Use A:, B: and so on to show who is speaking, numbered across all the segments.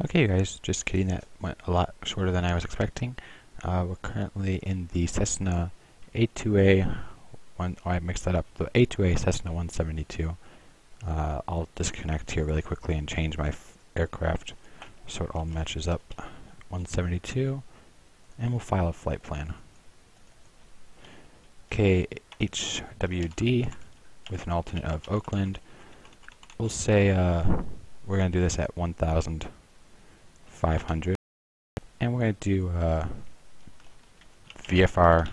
A: Okay, guys, just kidding, that went a lot shorter than I was expecting. We're currently in the Cessna A2A, I mixed that up, the A2A Cessna 172. I'll disconnect here really quickly and change my aircraft so it all matches up. 172, and we'll file a flight plan. KHWD with an alternate of Oakland. We'll say we're going to do this at 1,500, and we're going to do VFR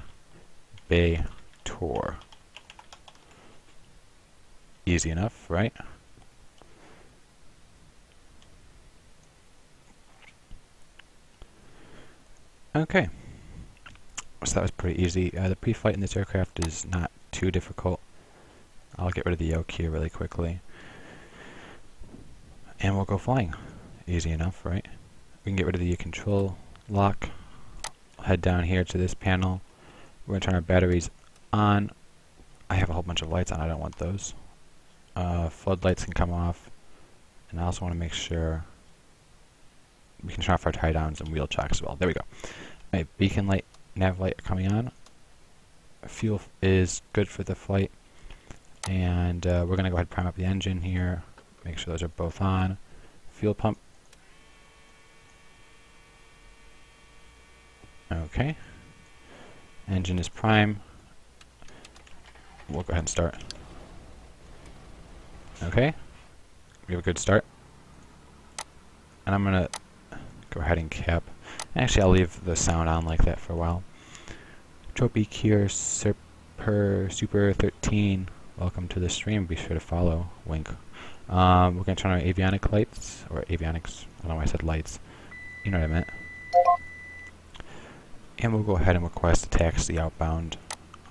A: Bay Tour. Easy enough, right? Okay, so that was pretty easy. The pre-flight in this aircraft is not too difficult. I'll get rid of the yoke here really quickly, and we'll go flying. Easy enough, right? We can get rid of the control lock. Head down here to this panel. We're going to turn our batteries on. I have a whole bunch of lights on. I don't want those. Floodlights can come off, and I also want to make sure we can turn off our tie downs and wheel chocks as well. There we go. Alright, beacon light, nav light are coming on. Fuel is good for the flight, and we're going to go ahead and prime up the engine here. Make sure those are both on. Fuel pump. Okay. Engine is prime. We'll go ahead and start. Okay. We have a good start. And I'm going to go ahead and cap. Actually, I'll leave the sound on like that for a while. Tropic here, Super 13. Welcome to the stream. Be sure to follow. Wink. We're going to turn on avionic lights, or avionics. I don't know why I said lights. You know what I meant. And we'll go ahead and request a taxi outbound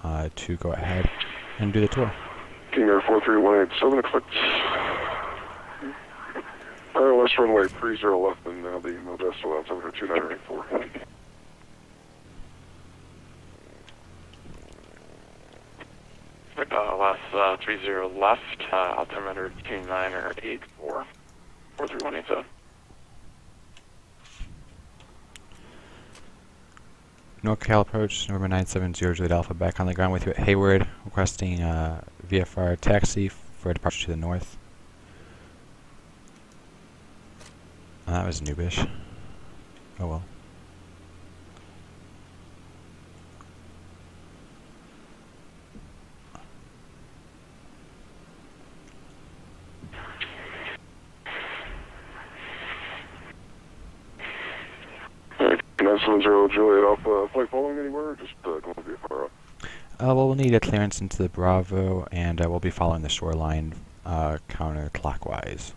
A: to go ahead and do the tour.
B: King Air 43187, expect ILS runway 30 left, and now the Modesto altimeter 2984.
C: ILS 30 left, altimeter 2984, 43187.
A: NorCal approach, November 970 Juliet Alpha, back on the ground with you at Hayward, requesting VFR taxi for a departure to the north. That was noobish. Oh well.
B: Alright, 970 Juliet Alpha, flight following anywhere, or just going to VFR up?
A: Well, we'll need a clearance into the Bravo, and we'll be following the shoreline counterclockwise.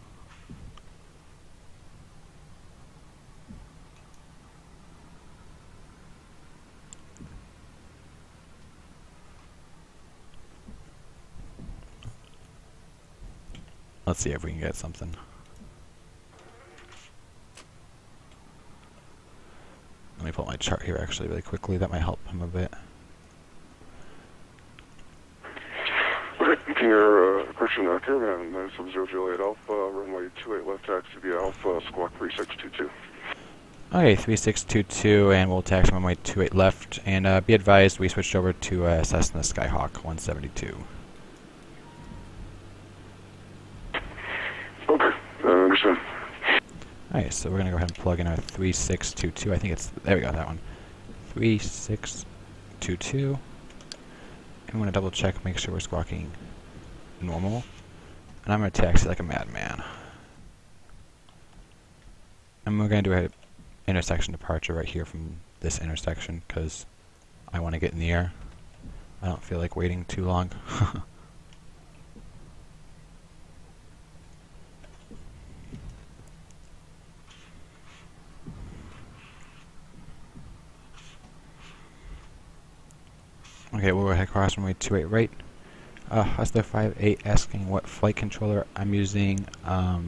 A: Let's see if we can get something. Let me pull up my chart here actually really quickly. That might help him a bit.
B: Okay, King Air approaching Caravan 970 Juliet Alpha, runway 28 left, taxi via Alpha, squawk 3622.
A: Okay, 3622, and we'll taxi runway 28 left. And be advised, we switched over to Cessna Skyhawk 172.
B: Okay, I understand.
A: Alright, so we're going to go ahead and plug in our 3622. I think it's, there we go, that one. 3622. And we want to double check, make sure we're squawking normal. And I'm going to taxi like a madman. And we're going to do an intersection departure right here from this intersection, because I want to get in the air. I don't feel like waiting too long. Okay, we'll go ahead across runway 28 right. Hustler 58 asking what flight controller I'm using. Do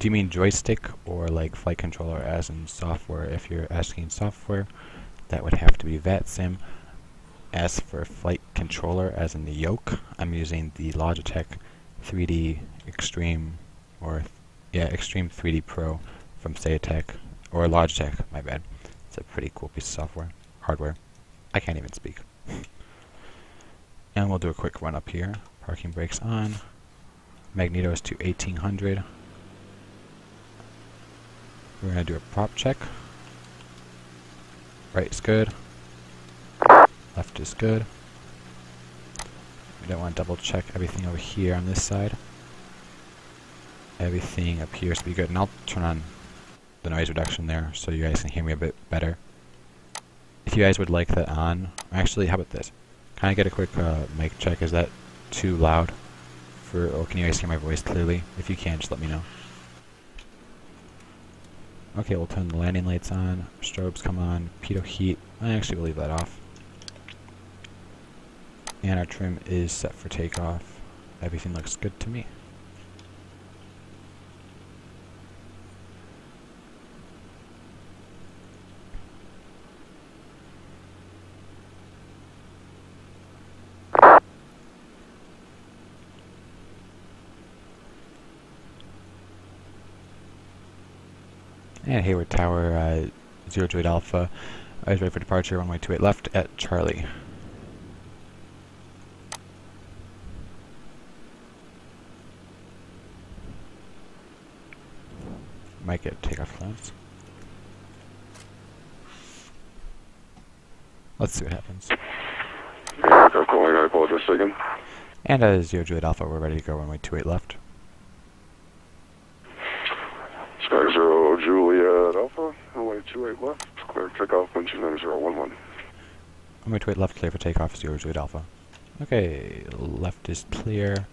A: you mean joystick or like flight controller as in software? If you're asking software, that would have to be VATSIM. As for flight controller as in the yoke, I'm using the Logitech 3D Extreme, or Extreme 3D Pro from Saitek, or Logitech, my bad. It's a pretty cool piece of hardware. I can't even speak. And we'll do a quick run up here. Parking brakes on. Magnetos to 1800. We're going to do a prop check. Right is good. Left is good. We don't want to double check everything over here on this side. Everything appears to be good. And I'll turn on the noise reduction there so you guys can hear me a bit better. If you guys would like that on, actually, how about this? Can I get a quick mic check? Is that too loud? Or can you guys hear my voice clearly? If you can, just let me know. Okay, we'll turn the landing lights on. Strobes come on. Pitot heat. Actually, we'll leave that off. And our trim is set for takeoff. Everything looks good to me. And Hayward Tower, 0 Droid Alpha, is ready for departure, runway 28 left at Charlie. Might get takeoff clearance. Let's see what happens.
B: I'm calling, I apologize again.
A: And 0 Droid Alpha, we're ready to go, runway 28 left.
B: Sky 0 Juliet Alpha, runway 28 left, clear takeoff 129.011.
A: Runway 28 left, clear for takeoff, 0 Droid Alpha. Okay, left is clear.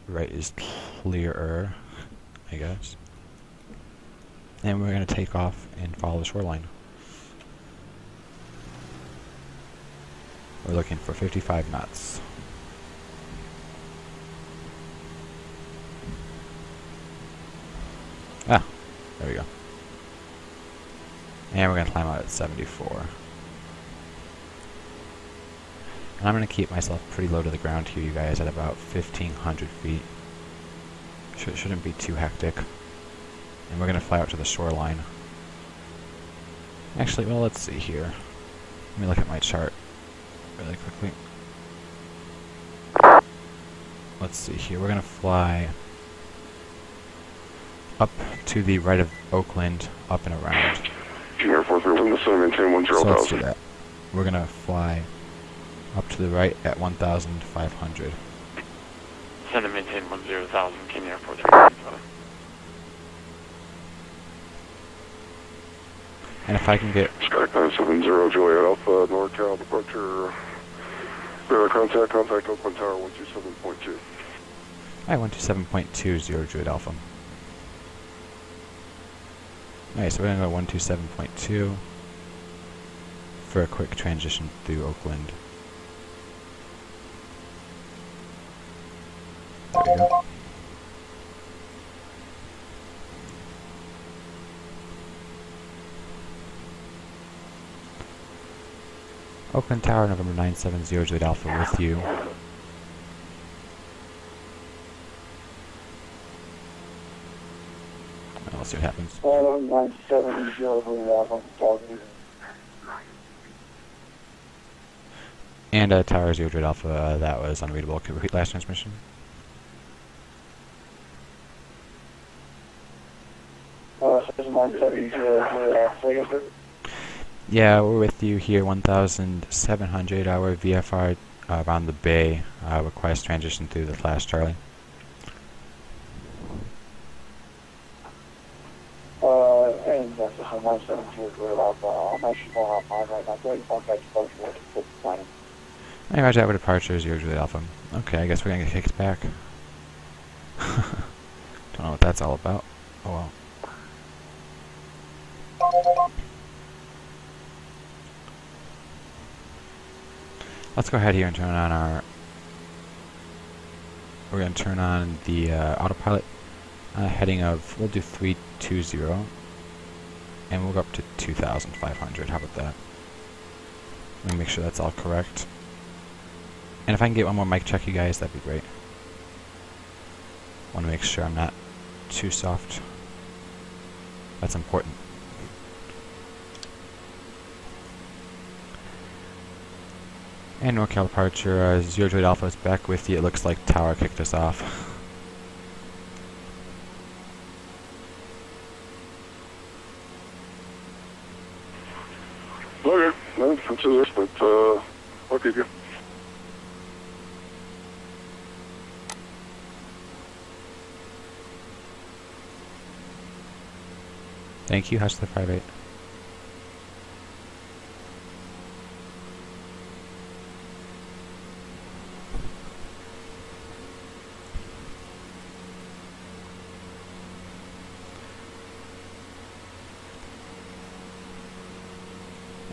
A: Right is clearer, I guess. And we're going to take off and follow the shoreline. We're looking for 55 knots. Ah, there we go. And we're going to climb out at 74. And I'm going to keep myself pretty low to the ground here, you guys, at about 1,500 feet. Shouldn't be too hectic. And we're going to fly out to the shoreline. Actually, well, let's see here. Let me look at my chart really quickly. Let's see here. We're going to fly up to the right of Oakland, up and around.
B: Air 431, this is maintain 10,000.
A: So let's do that. We're going to fly up to the right at 1,500.
C: Send and maintain 10,000, King Air 431.
A: And if I can get...
B: Sky 970 Juliet Alpha, NorCal, departure, radar contact Oakland Tower 127.2.
A: Alright, 127.20 Druid Alpha. Alright, so we're going to go 127.2 for a quick transition through Oakland. There we go. Oakland Tower, November 970 Juliet Alpha with you. Let's see what happens.
D: 970 Juliet Alpha, talking.
A: And Tower 0 Juliet Alpha, that was unreadable. Could we repeat last transmission?
D: This is 970 Juliet Alpha.
A: Yeah, we're with you here, 1,700. Our VFR around the bay requires transition through the class Charlie.
D: And that's 970 Juliet Alpha. I'm actually going off mine right now. Go ahead and contact the boat for the planning.
A: Hey, roger that with departure 0 Juliet Alpha. Okay, I guess we're gonna get kicked back. Don't know what that's all about. Oh well. Let's go ahead here and turn on our... We're going to turn on the autopilot heading of... We'll do 320. And we'll go up to 2,500. How about that? Let me make sure that's all correct. And if I can get one more mic check, you guys, that'd be great. Want to make sure I'm not too soft. That's important. And NorCal departure, 0 Juliet Alpha is back with you. It looks like tower kicked us off.
B: Okay, no, that's it, but I'll keep you.
A: Thank you, Hustler 58.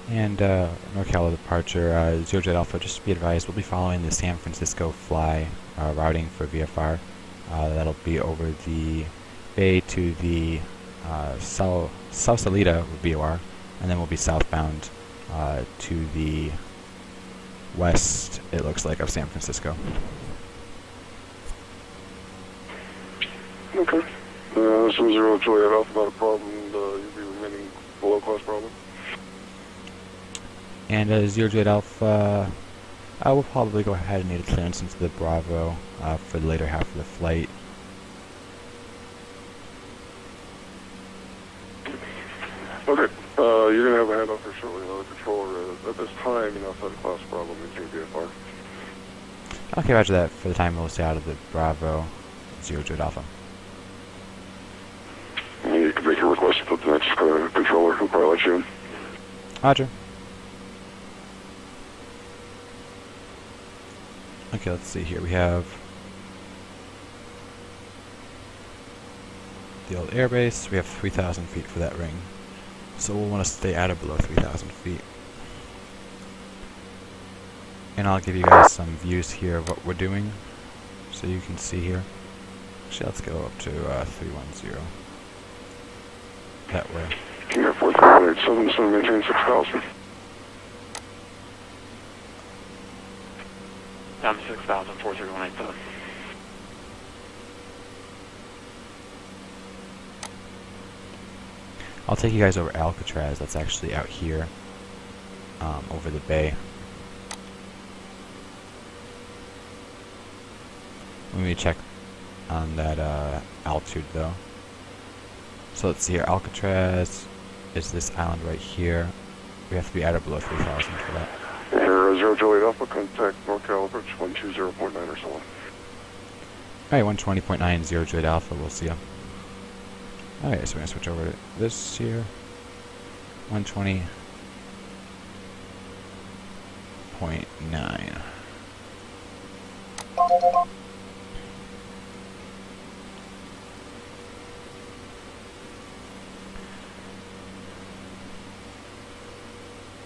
A: And NorCal departure, 0 Jet Alpha, just to be advised, we'll be following the San Francisco fly routing for VFR. That'll be over the bay to the South Salida VOR, and then we'll be southbound to the west, it looks like, of San Francisco.
B: Okay. Some 0 Juliet Alpha, not a problem. You'll be remaining below cost problem.
A: And 0 Juliet Alpha, we'll probably go ahead and need a clearance into the Bravo for the later half of the flight.
B: Okay. You're going to have a handoff for shortly. The controller, at this time, you're outside of class problem in VFR.
A: Okay, roger that. For the time, we'll stay out of the Bravo, 0 Juliet Alpha.
B: You can make your request to the next controller. He'll probably let you in.
A: Roger. Okay, let's see here. We have the old airbase. We have 3,000 feet for that ring. So we'll want to stay at or below 3,000 feet. And I'll give you guys some views here of what we're doing, so you can see here. Actually, let's go up to 310. That way.
B: King Air 4387, so maintain 6,000.
C: Down to 6,000, 43187.
A: I'll take you guys over Alcatraz. That's actually out here, over the bay. Let me check on that altitude though. So let's see here. Alcatraz is this island right here. We have to be at or below 3,000 for that.
B: Here, 0 Juliet Alpha, contact NorCal approach 120.9 or so on.
A: Alright, 120.9, 0 Juliet Alpha, we'll see ya. Alright, so we're going to switch over to this here. 120.9.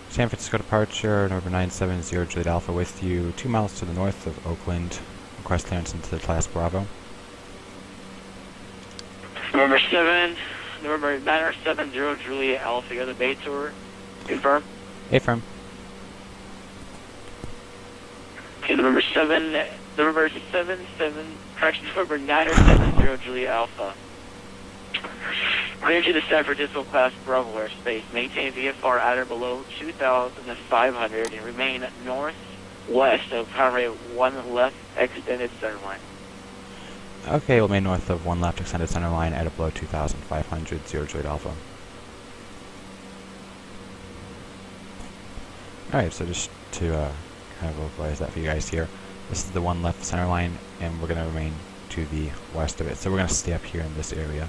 A: San Francisco departure, November 970 Juliet Alpha with you, 2 miles to the north of Oakland. Request clearance into the class Bravo.
C: November 970 Juliet Alpha, you got the bay tour. Confirm.
A: Affirm.
C: Okay, November 970 Juliet Alpha. Clear to the San Francisco class Bravo airspace. Maintain VFR at or below 2,500 and remain northwest of runway 1 left extended centerline.
A: Okay, we'll remain north of 1 left extended centerline at or below 2,500, 0 Juliet Alpha. Alright, so just to kind of vocalize that for you guys here. This is the 1 left centerline, and we're going to remain to the west of it. So we're going to stay up here in this area,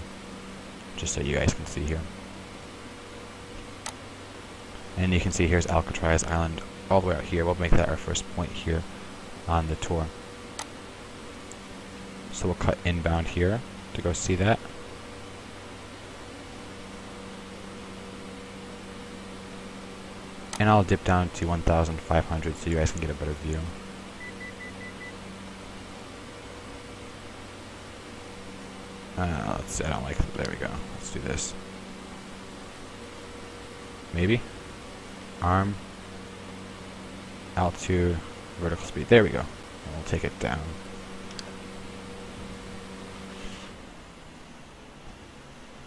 A: just so you guys can see here. And you can see here's Alcatraz Island all the way out here. We'll make that our first point here on the tour. So we'll cut inbound here to go see that. And I'll dip down to 1,500 so you guys can get a better view. Let's see, I don't like it. There we go. Let's do this. Maybe. Arm. Altitude. Vertical speed. There we go. And we'll take it down.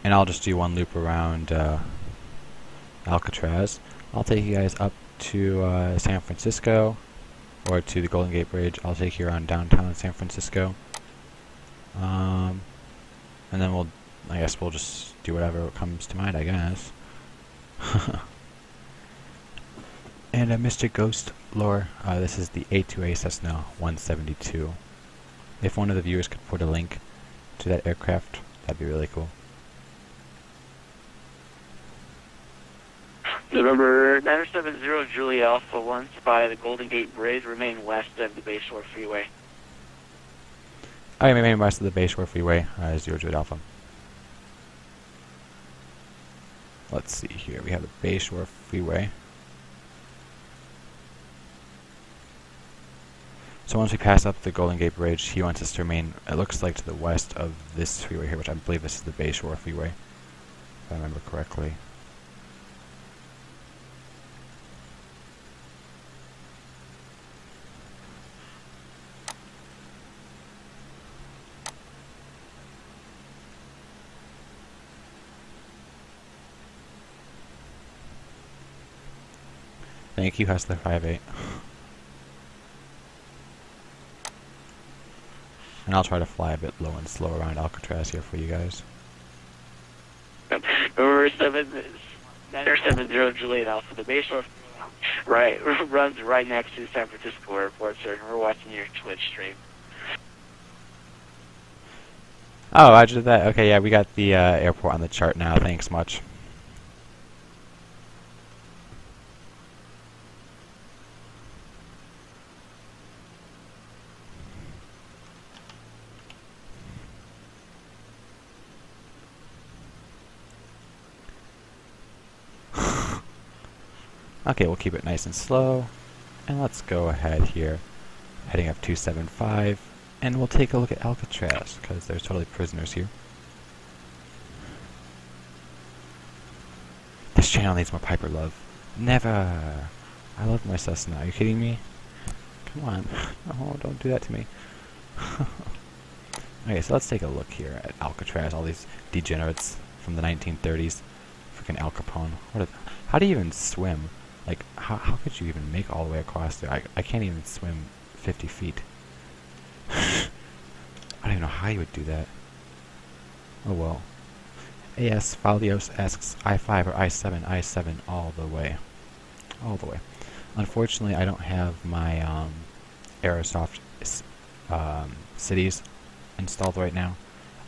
A: and I'll just do one loop around Alcatraz. I'll take you guys up to San Francisco, or to the Golden Gate Bridge. I'll take you around downtown San Francisco. And then I guess we'll just do whatever comes to mind, I guess. And Mr. Ghost Lore, this is the A2A Cessna 172. If one of the viewers could put a link to that aircraft, that'd be really cool.
C: November 970 Julia Alpha 1 by the Golden Gate Bridge, remain west of the Bayshore Freeway.
A: Alright, remain west of the Bayshore Freeway, 0 Juliet Alpha. Let's see here, we have the Bayshore Freeway. So once we pass up the Golden Gate Bridge, he wants us to remain, it looks like, to the west of this freeway here, which I believe this is the Bayshore Freeway, if I remember correctly. Thank you, Hustler 58. And I'll try to fly a bit low and slow around Alcatraz here for you guys.
C: November 970 Juliet Alpha, the Bayshore runs right next to San Francisco Airport, sir. We're watching your Twitch stream.
A: Oh, roger that. Okay, yeah, we got the airport on the chart now. Thanks much. Okay, we'll keep it nice and slow, and let's go ahead here, heading up 275, and we'll take a look at Alcatraz, because there's totally prisoners here. This channel needs more Piper love. Never! I love my Cessna. Are you kidding me? Come on. Oh, don't do that to me. Okay, so let's take a look here at Alcatraz, all these degenerates from the 1930s. Freaking Al Capone. How do you even swim? Like, how could you even make all the way across there? I can't even swim 50 feet. I don't even know how you would do that. Oh well. AS Falios asks I5 or I7, I7 all the way. All the way. Unfortunately, I don't have my Aerosoft cities installed right now.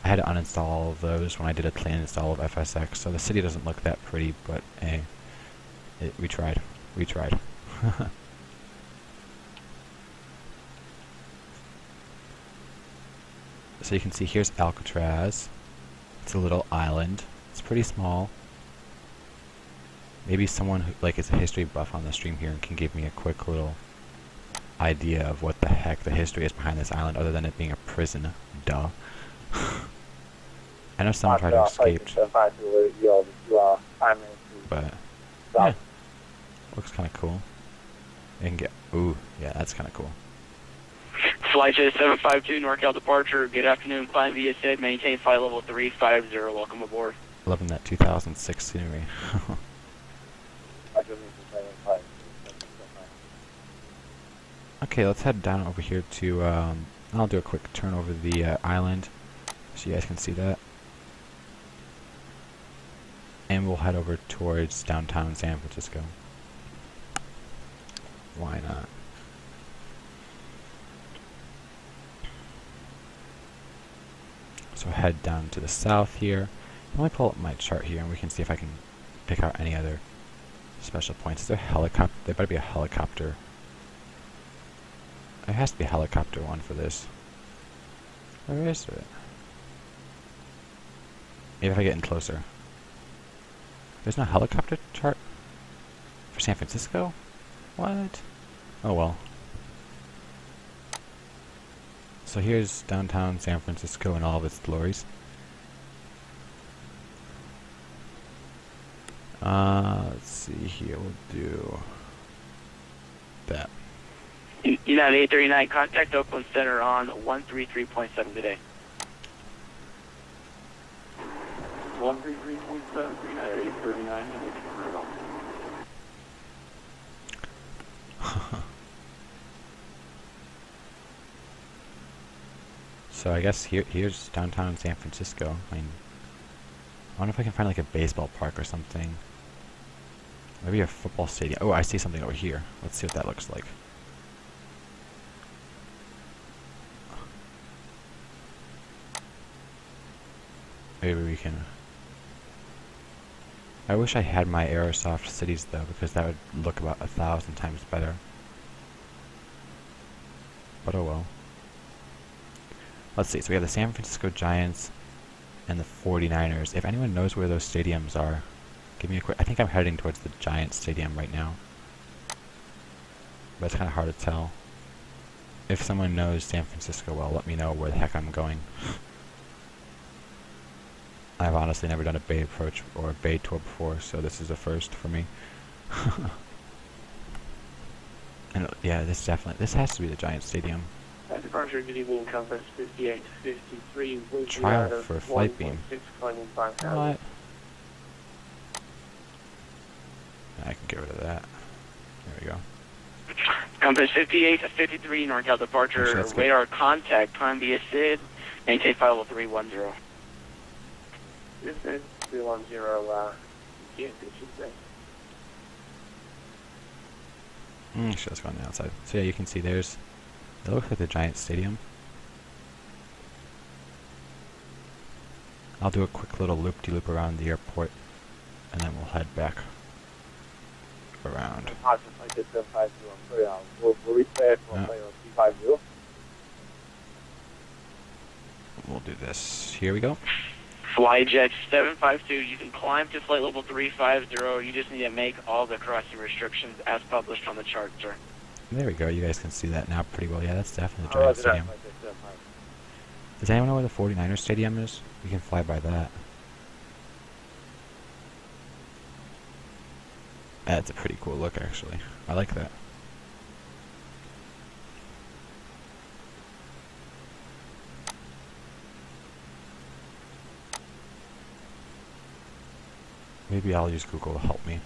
A: I had to uninstall all of those when I did a clean install of FSX, so the city doesn't look that pretty, but hey. We tried. We tried. So you can see here's Alcatraz. It's a little island. It's pretty small. Maybe someone who is a history buff on the stream here and can give me a quick little idea of what the heck the history is behind this island, other than it being a prison. Duh. I know someone tried to escape. But yeah, looks kind of cool. You can get, ooh, yeah, that's kind of cool.
C: Flight 752, NorCal departure. Good afternoon. Climb via SID. Maintain flight level 350. Welcome aboard.
A: Loving that 2006 scenery. Okay, let's head down over here to, I'll do a quick turn over the island so you guys can see that. And we'll head over towards downtown San Francisco. Why not? So head down to the south here. Let me pull up my chart here and we can see if I can pick out any other special points. Is there a helicopter? There better be a helicopter. There has to be a helicopter one for this. Where is it? Maybe if I get in closer. There's no helicopter chart for San Francisco? What? Oh well. So here's downtown San Francisco in all of its glories. Let's see here, we'll do that.
C: United 839, contact Oakland Center on 133.7 today. 133.7 at 839.
A: So I guess here's downtown San Francisco. I mean, I wonder if I can find like a baseball park or something. Maybe a football stadium. Oh, I see something over here. Let's see what that looks like. Maybe we can... I wish I had my Aerosoft cities though, because that would look about 1,000 times better. But oh well. Let's see, so we have the San Francisco Giants and the 49ers. If anyone knows where those stadiums are, give me a quick... I think I'm heading towards the Giants stadium right now. But it's kind of hard to tell. If someone knows San Francisco well, let me know where the heck I'm going. I've honestly never done a Bay approach or a Bay tour before, so this is a first for me. And yeah, this has to be the Giants stadium.
C: Departure, good evening, Compass 5853.
A: Trial for a flight beam. What? I can get rid of that. There we go.
C: Compass 5853, NorCal departure, radar contact, time be a SID, maintain 50310. This is 310, yes, it should say.
A: Actually, let's go on the outside. So yeah, you can see it looks like the Giants stadium. I'll do a quick little loop-de-loop around the airport, and then we'll head back around. We'll do this. Here we go.
C: Flyjet 752, you can climb to flight level 350. You just need to make all the crossing restrictions as published on the chart, sir.
A: There we go. You guys can see that now pretty well. Yeah, that's definitely the Giants stadium. Does anyone know where the 49ers stadium is? We can fly by that. That's a pretty cool look, actually. I like that. Maybe I'll use Google to help me.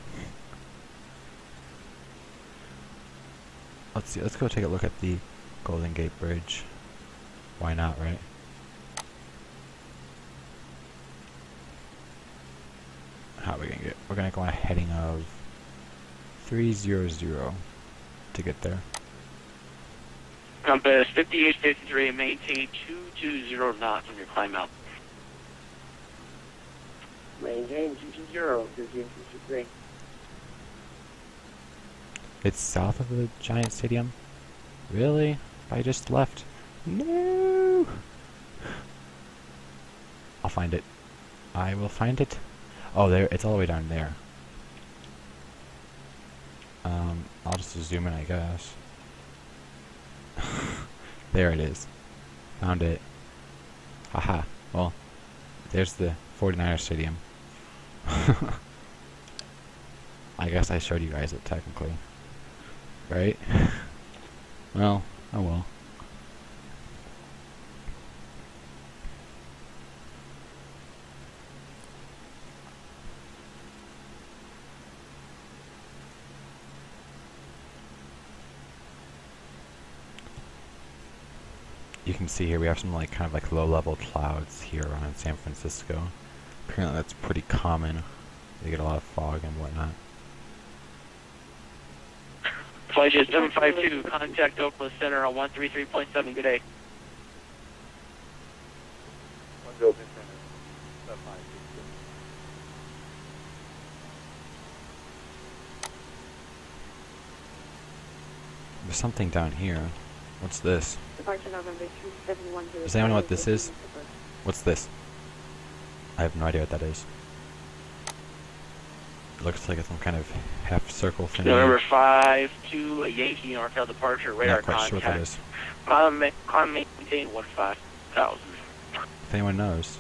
A: Let's see, let's go take a look at the Golden Gate Bridge. Why not, right? How are we gonna get? We're gonna go on a heading of 300 to get there.
C: Compass 5853, maintain 220 knots on your climb out. Maintain 220, 5853.
A: It's south of the Giant Stadium? Really? I just left. No! I'll find it. I will find it. Oh, there, it's all the way down there. I'll just zoom in, I guess. There it is. Found it. Haha. Well, there's the 49ers Stadium. I guess I showed you guys it, technically. Right? Well, oh well. You can see here we have some kind of like low-level clouds here around San Francisco. Apparently that's pretty common. They get a lot of fog and whatnot.
C: Flyjet 752, contact Oakland Center on 133.7, good day.
A: There's something down here. What's this? Does anyone know what this is? What's this? I have no idea what that is. It looks like it's some kind of half-circle thing.
C: November 5-2, a Yeti NorCal departure, radar
A: contact. Not quite sure what that is.
C: Climb maintain 15,000.
A: If anyone knows,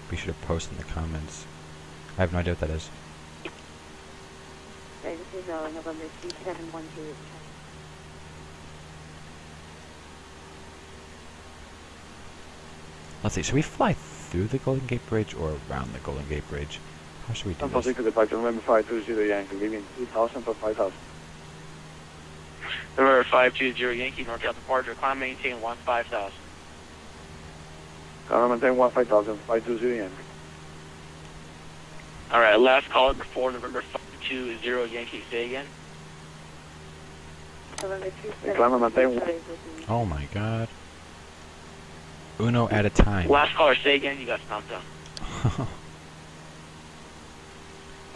A: be sure to post in the comments. I have no idea what that is.
E: This is November 2712.
A: Let's see, should we fly through the Golden Gate Bridge or around the Golden Gate Bridge? How should we do this?
D: to departure, November 520 Yankee, leaving 2000 for 5000.
C: November 520 Yankee, NorCal departure, climb maintain 15,000.
D: Climb maintain 15,000, 520 Yankee.
C: Alright, last caller before November 520 Yankee, say again.
E: November
D: Climb maintain.
A: Oh my god. Uno at a time.
C: Last caller, say again, you got stomped out.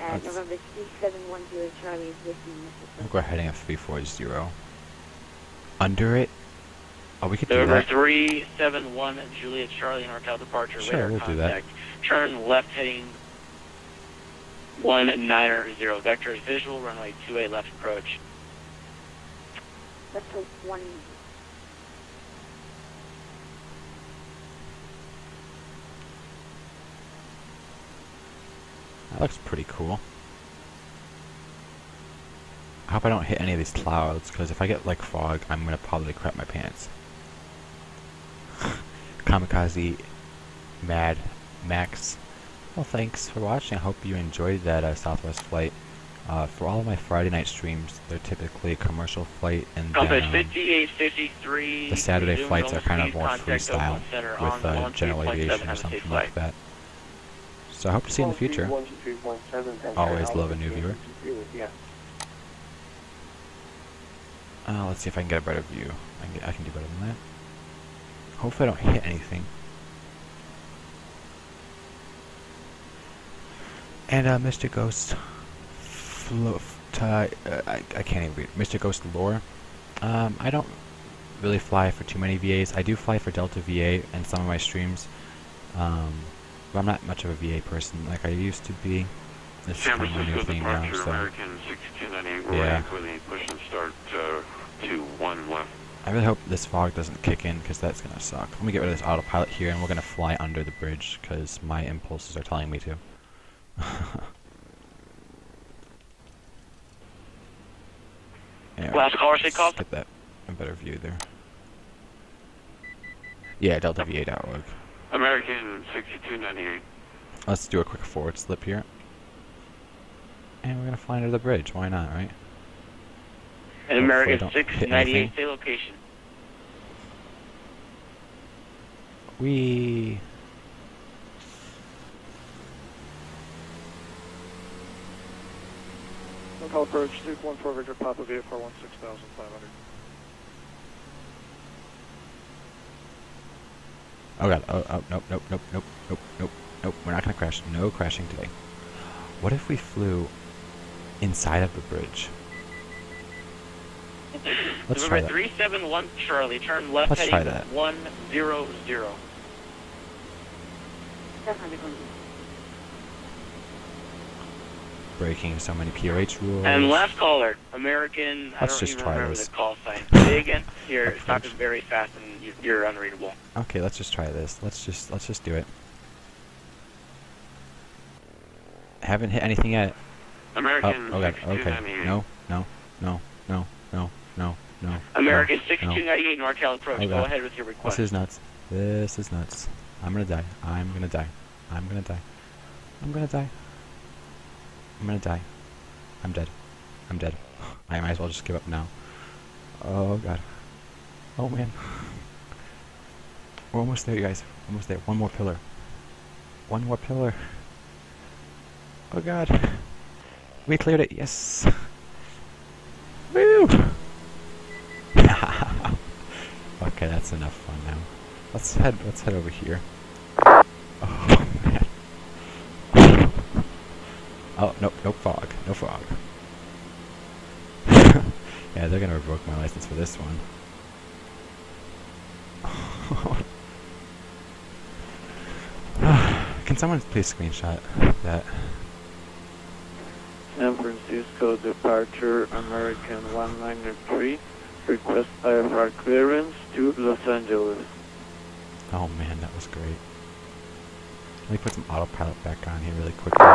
E: At November 3710 Charlie is with you, Mississippi.
A: We'll go heading at 340. Under it? Oh, we could do
C: November
A: that.
C: 371 Juliet Charlie, NorCal departure,
A: Sure,
C: radar
A: we'll do that.
C: contact. Turn left heading 190. Vector is visual, runway 28 left approach.
E: That's a 1.
A: That looks pretty cool. I hope I don't hit any of these clouds, because if I get like fog, I'm gonna probably crap my pants. Kamikaze Mad Max. Well, thanks for watching. I hope you enjoyed that Southwest flight. For all of my Friday night streams, they're typically a commercial flight, and
C: Compass
A: then
C: 5853.
A: the Saturday
C: resume
A: flights are kind of
C: normal
A: more
C: speed, contact
A: freestyle
C: Oakland Center
A: with
C: on
A: general
C: 13.7,
A: aviation or
C: have a safe
A: something
C: flight.
A: like that. So I hope to see you in the future. Always love a new viewer. Let's see if I can get a better view. I can do better than that. Hopefully I don't hit anything. And Mr. Ghost I can't even read. Mr. Ghost Lore. I don't really fly for too many VAs. I do fly for Delta VA in some of my streams. But I'm not much of a VA person like I used to be. This is kind of a new thing now, so
B: American 6298,
A: yeah.
B: with a push and start to 1 left.
A: I really hope this fog doesn't kick in, because that's gonna suck. Let me get rid of this autopilot here, and we're gonna fly under the bridge, because my impulses are telling me to. Anyway,
C: Last caller, say call.
A: let's get that a better view there. Yeah, DeltaVA.org.
B: American 6298.
A: Let's do a quick forward slip here. And we're gonna fly under the bridge, why not, right?
C: And
A: Hopefully I
C: American
A: don't hit
C: 698,
A: anything.
C: stay location.
A: We
D: Local approach 214 Victor Papa VFR 16,500.
A: Oh god, oh, nope, nope, nope, nope, nope, nope, nope, we're not gonna crash. No crashing today. What if we flew inside of the bridge? Let's try
C: November
A: that.
C: 371 Charlie, turn left
A: Let's try
C: heading
A: that.
C: 100.
A: Breaking so many POH rules.
C: And last caller, American,
A: Let's
C: I don't
A: just
C: even
A: try
C: remember
A: this.
C: the call sign. Say again. You're
A: Approach.
C: talking very fast and you're unreadable.
A: Okay, let's just try this. Let's just do it. Haven't hit anything yet.
B: American
A: Oh god, okay.
B: 6298.
A: No, no, no, no, no, no, no.
C: American
A: no,
C: 6298 NorCal approach.
A: Oh,
C: Go
A: God.
C: ahead with your request.
A: This is nuts. This is nuts. I'm gonna die. I'm gonna die. I'm gonna die. I'm gonna die. I'm gonna die. I'm dead. I'm dead. I might as well just give up now. Oh god. Oh man. We're almost there, you guys. Almost there. One more pillar. One more pillar. Oh god. We cleared it. Yes. Woo! Okay, that's enough fun now. Let's head over here. Oh man. Oh, no fog. No fog. Yeah, they're gonna revoke my license for this one. Can someone please screenshot that?
D: San Francisco departure American 193. Request IFR clearance to Los Angeles.
A: Oh man, that was great. Let me put some autopilot back on here really quickly.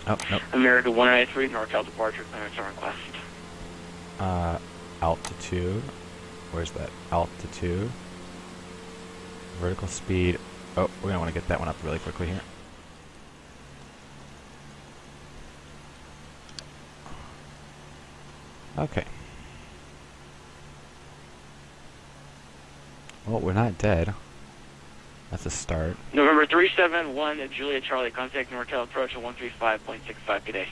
A: Oh, nope.
C: American 193 NorCal departure. Clearance on request.
A: Altitude. Where's that? Altitude. Vertical speed. Oh, we're going to want to get that one up really quickly here. Okay. Well, we're not dead. That's a start.
C: November 371 at Julia Charlie. Contact NorCal approach at 135.65 today.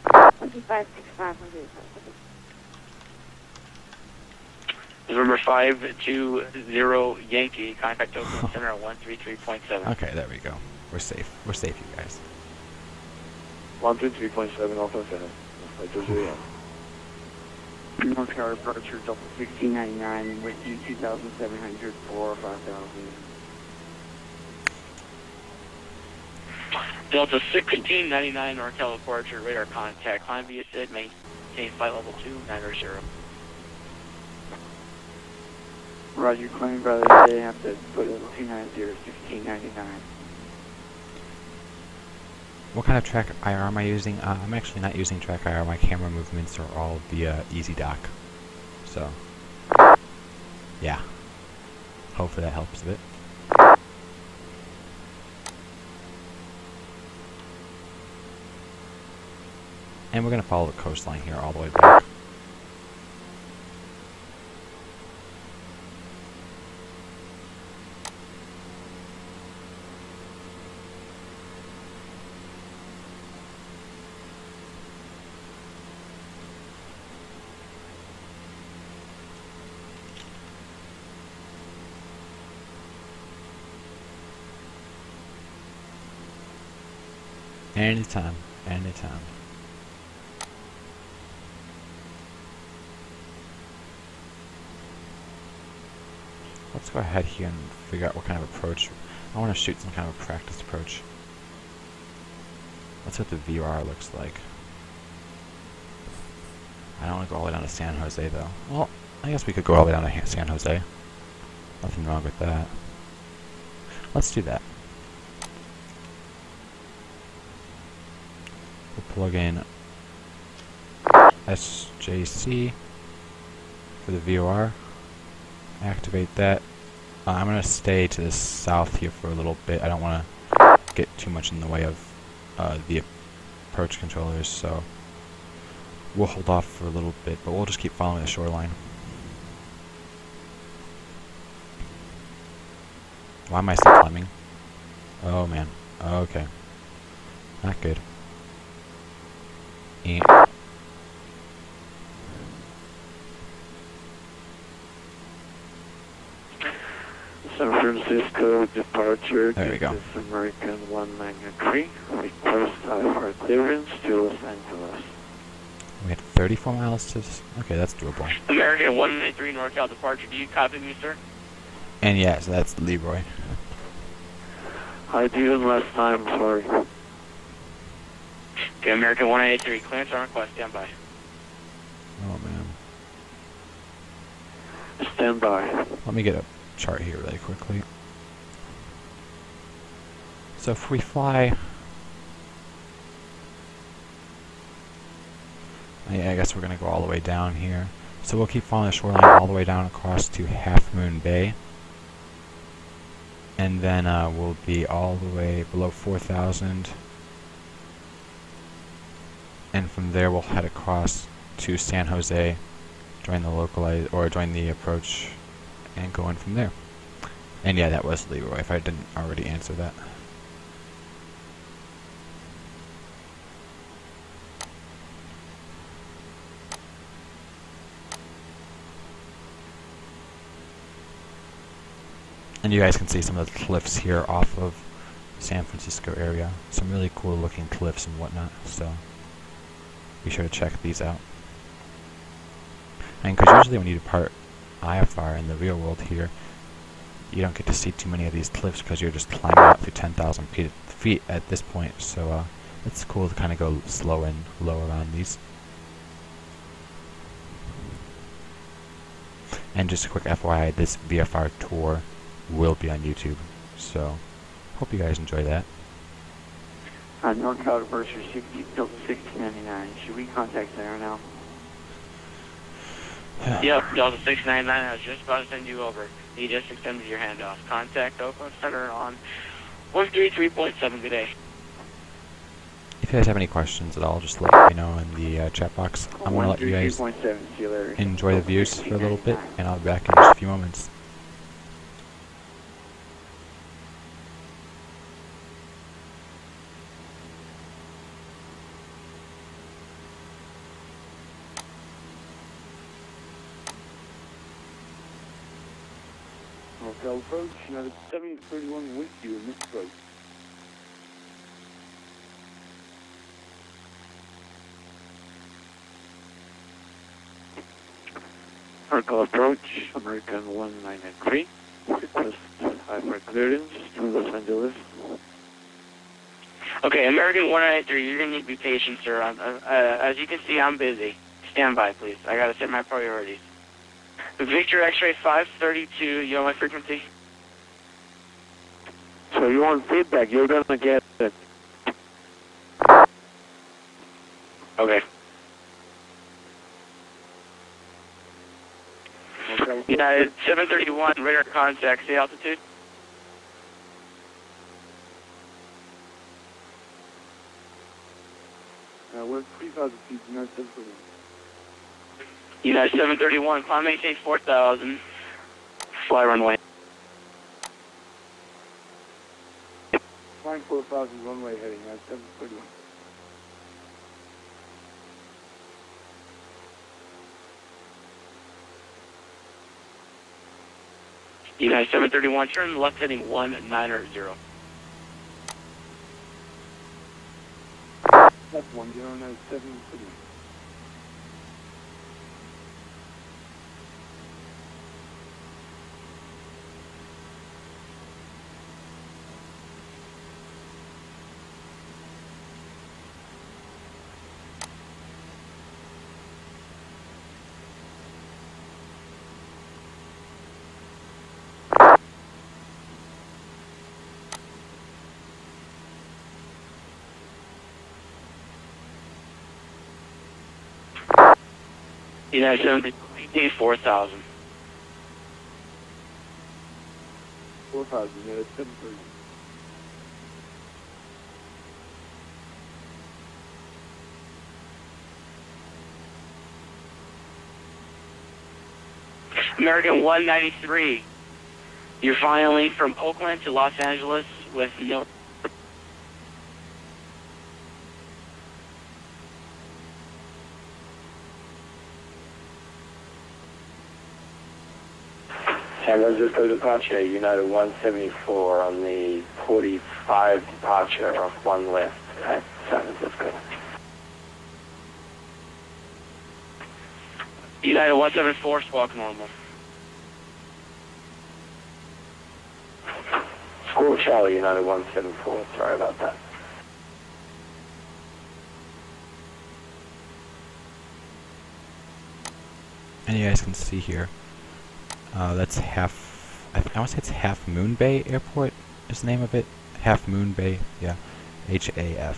E: 135.65.
C: November 520 Yankee. Contact Oakland Center at 133.7.
A: Okay, there we go. We're safe. We're safe, you guys.
D: 133.7 Oakland Center.
E: North Carolina departure, Delta 1699, with you 2,700 for 5,000.
C: Delta 1699 NorCal departure, radar contact. Climb via SID, maintain flight level 290.
E: Roger, claim brother, they have to put level 290, 1699.
A: What kind of track IR am I using? I'm actually not using track IR. My camera movements are all via EasyDock. So, yeah. Hopefully that helps a bit. And we're going to follow the coastline here all the way back. Anytime, anytime. Let's go ahead here and figure out what kind of approach. I want to shoot some kind of a practice approach. Let's see what the VFR looks like. I don't want to go all the way down to San Jose though. Well, I guess we could go all the way down to San Jose. Nothing wrong with that. Let's do that. We'll plug in SJC for the VOR. Activate that. I'm going to stay to the south here for a little bit. I don't want to get too much in the way of the approach controllers, so we'll hold off for a little bit, but we'll just keep following the shoreline. Why am I still climbing? Oh man. Okay. Not good. And
D: San Francisco departure.
A: there we go.
D: American 193. Request for clearance to Los Angeles.
A: We had 34 miles to... Okay, that's doable.
C: American 193 NorCal departure. Do you copy me, sir?
A: And yeah, so that's Leroy.
D: I did last time, sorry.
C: Okay, American 183. Clearance on request. Stand by.
A: Oh man.
D: Stand by.
A: Let me get a chart here really quickly. So if we fly... I guess we're going to go all the way down here. So we'll keep following the shoreline all the way down across to Half Moon Bay. And then we'll be all the way below 4,000. And from there we'll head across to San Jose, join the approach, and go in from there. And yeah, that was Leroy, if I didn't already answer that. And you guys can see some of the cliffs here off of San Francisco area. Some really cool looking cliffs and whatnot, so be sure to check these out. And because usually when you depart IFR in the real world here, you don't get to see too many of these cliffs because you're just climbing up through 10,000 feet at this point, so it's cool to kind of go slow and low around these. And just a quick FYI, this VFR tour will be on YouTube, so hope you guys enjoy that.
E: NorCal departure 1699. Should we contact there now?
C: Yep, Delta 699. I was just about to send you over. You just extended your handoff. Contact Oakland Center on 133.7. Good day.
A: If you guys have any questions at all, just let me know in the chat box. I'm going to let you guys enjoy the views for a little bit, and I'll be back in just a few moments.
E: Hotel approach, United 731 with you in this approach. Hotel approach, American 193. Request hyper clearance to Los Angeles.
C: Okay, American 193, you're going to need to be patient, sir. As you can see, I'm busy. Stand by, please. I got to set my priorities. Victor X-ray 532, you know my frequency?
E: So you want feedback, you're going to get it.
C: Okay. United 731, radar contact, say altitude.
E: We're 3,000 feet, United 731.
C: United 731, climb maintain 4,000, fly runway.
E: Flying 4,000, runway heading, United 731.
C: United 731, turn left heading 190.
E: Left 109, 731.
C: United 731, 4,000.
E: 4,000, United 731.
C: American 193, you're flying from Oakland to Los Angeles with no...
F: San Francisco departure, United 174 on the 45 departure of 1 left at San Francisco.
C: United 174, squawk normal.
F: Squawk Charlie, United 174, sorry about that.
A: And you guys can see here, that's I want to say it's Half Moon Bay Airport is the name of it. Half Moon Bay, yeah, HAF.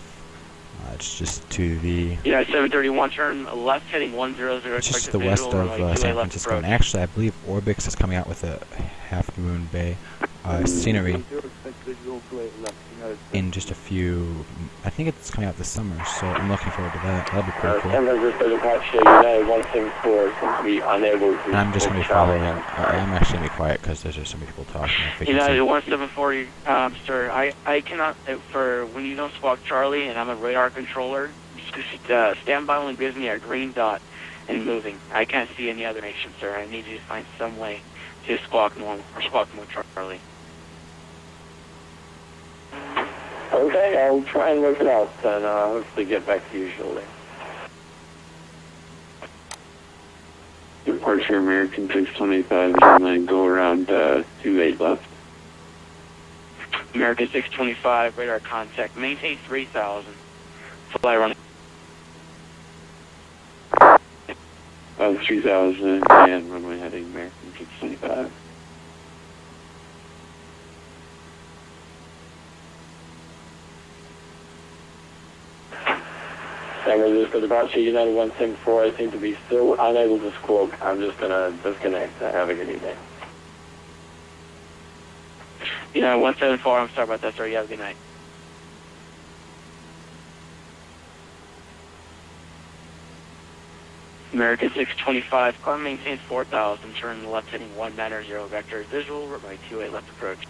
A: It's just to the...
C: Yeah, 731, turn left heading 100.
A: It's just to the west of San Francisco. And actually, I believe ORBX is coming out with a Half Moon Bay scenery in just a few... I think it's coming out this summer, so I'm looking forward to that. That'll be pretty cool.
F: San Francisco departure, United 174 seems to be unable to...
A: And I'm just going to be following him. I'm actually going to be quiet because there's just so many people talking.
C: United 174, sir, I cannot, for when you don't squawk Charlie and I'm a radar controller, standby only gives me a green dot and moving. I can't see any other nation, sir. I need you to find some way to squawk normal, or squawk more Charlie.
F: Okay, I'll try and work it out and hopefully get back to you shortly.
E: Departure American 625, and then go around 28 left.
C: American 625, radar contact, maintain 3,000, fly running.
E: 3,000 and runway heading American 625.
F: San Francisco departure, United 174, I seem to be still unable to squawk. I'm just going to disconnect. Have a good evening.
C: Yeah, 174, I'm sorry about that, sir. You have a good night. American 625, climb maintains 4,000, turn left heading 190 vector visual, runway 28 left approach.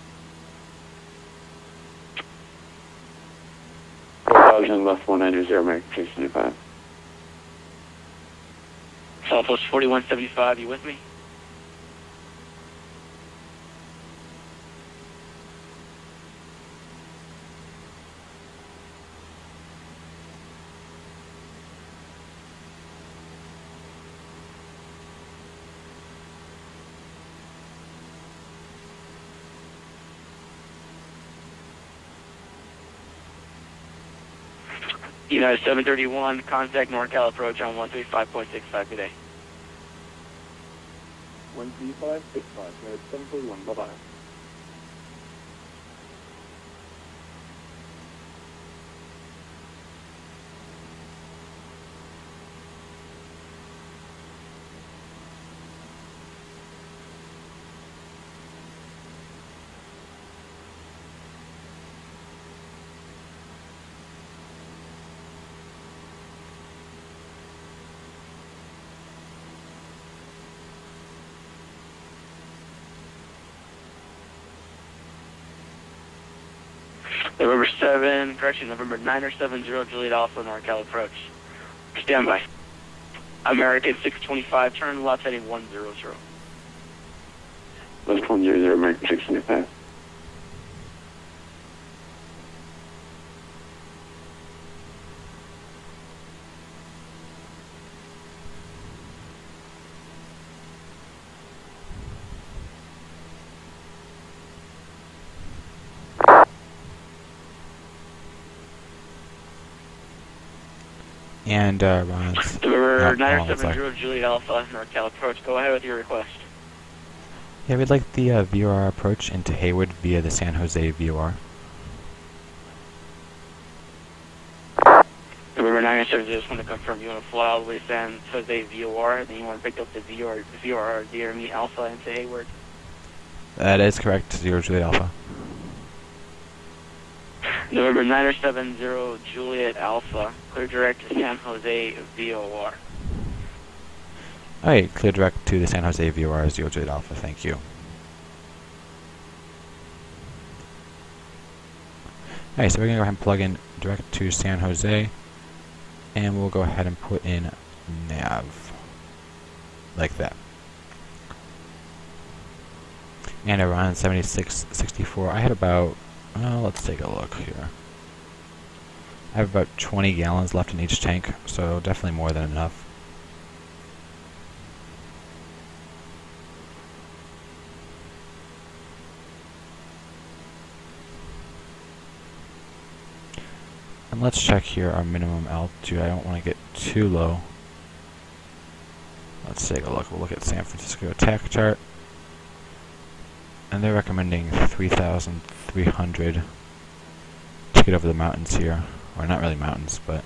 F: 4,000 left 190, American 625.
C: Southwest 4175, you with me? United 731, contact NorCal approach on 135.65 today.
D: 135.65, United 731, bye-bye.
C: November 7, correction, November 970, Juliet Alpha, NorCal approach. Stand by. American 625, turn left heading 100.
F: Left 100, American 625.
A: And Ron's...
C: November 970, Juliet Alpha, NorCal approach. Go ahead with your request.
A: Yeah, we'd like the VOR approach into Hayward via the San Jose VOR.
C: November 970, just want to confirm you want to fly all the way to San Jose VOR, then you want to pick up the VOR deer meet Alpha into Hayward.
A: That is correct, 0 Juliet Alpha.
C: November 970, Juliet Alpha, clear direct to San Jose VOR.
A: Alright, clear direct to the San Jose VOR, 0 Juliet Alpha, thank you. Alright, so we're going to go ahead and plug in direct to San Jose, and we'll go ahead and put in nav, like that. And around 7664, I had about, let's take a look here. I have about 20 gallons left in each tank, so definitely more than enough. And let's check here our minimum altitude. I don't want to get too low. Let's take a look. We'll look at San Francisco attack chart. And they're recommending 3,300 to get over the mountains here. Or not really mountains, but...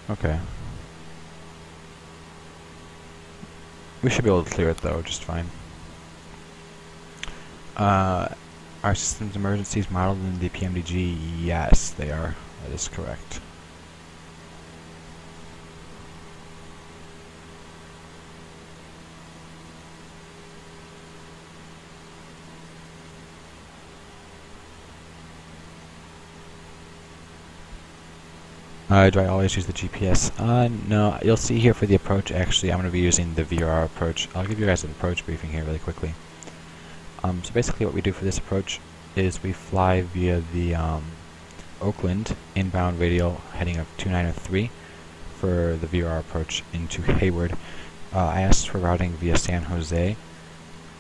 A: okay. We should be able to clear it though, just fine. Are systems emergencies modeled in the PMDG? Yes, they are. That is correct. Do I always use the GPS? No, you'll see here for the approach, actually, I'm going to be using the VRR approach. I'll give you guys an approach briefing here really quickly. So basically what we do for this approach is we fly via the Oakland inbound radial heading of 2903 for the VRR approach into Hayward. I asked for routing via San Jose,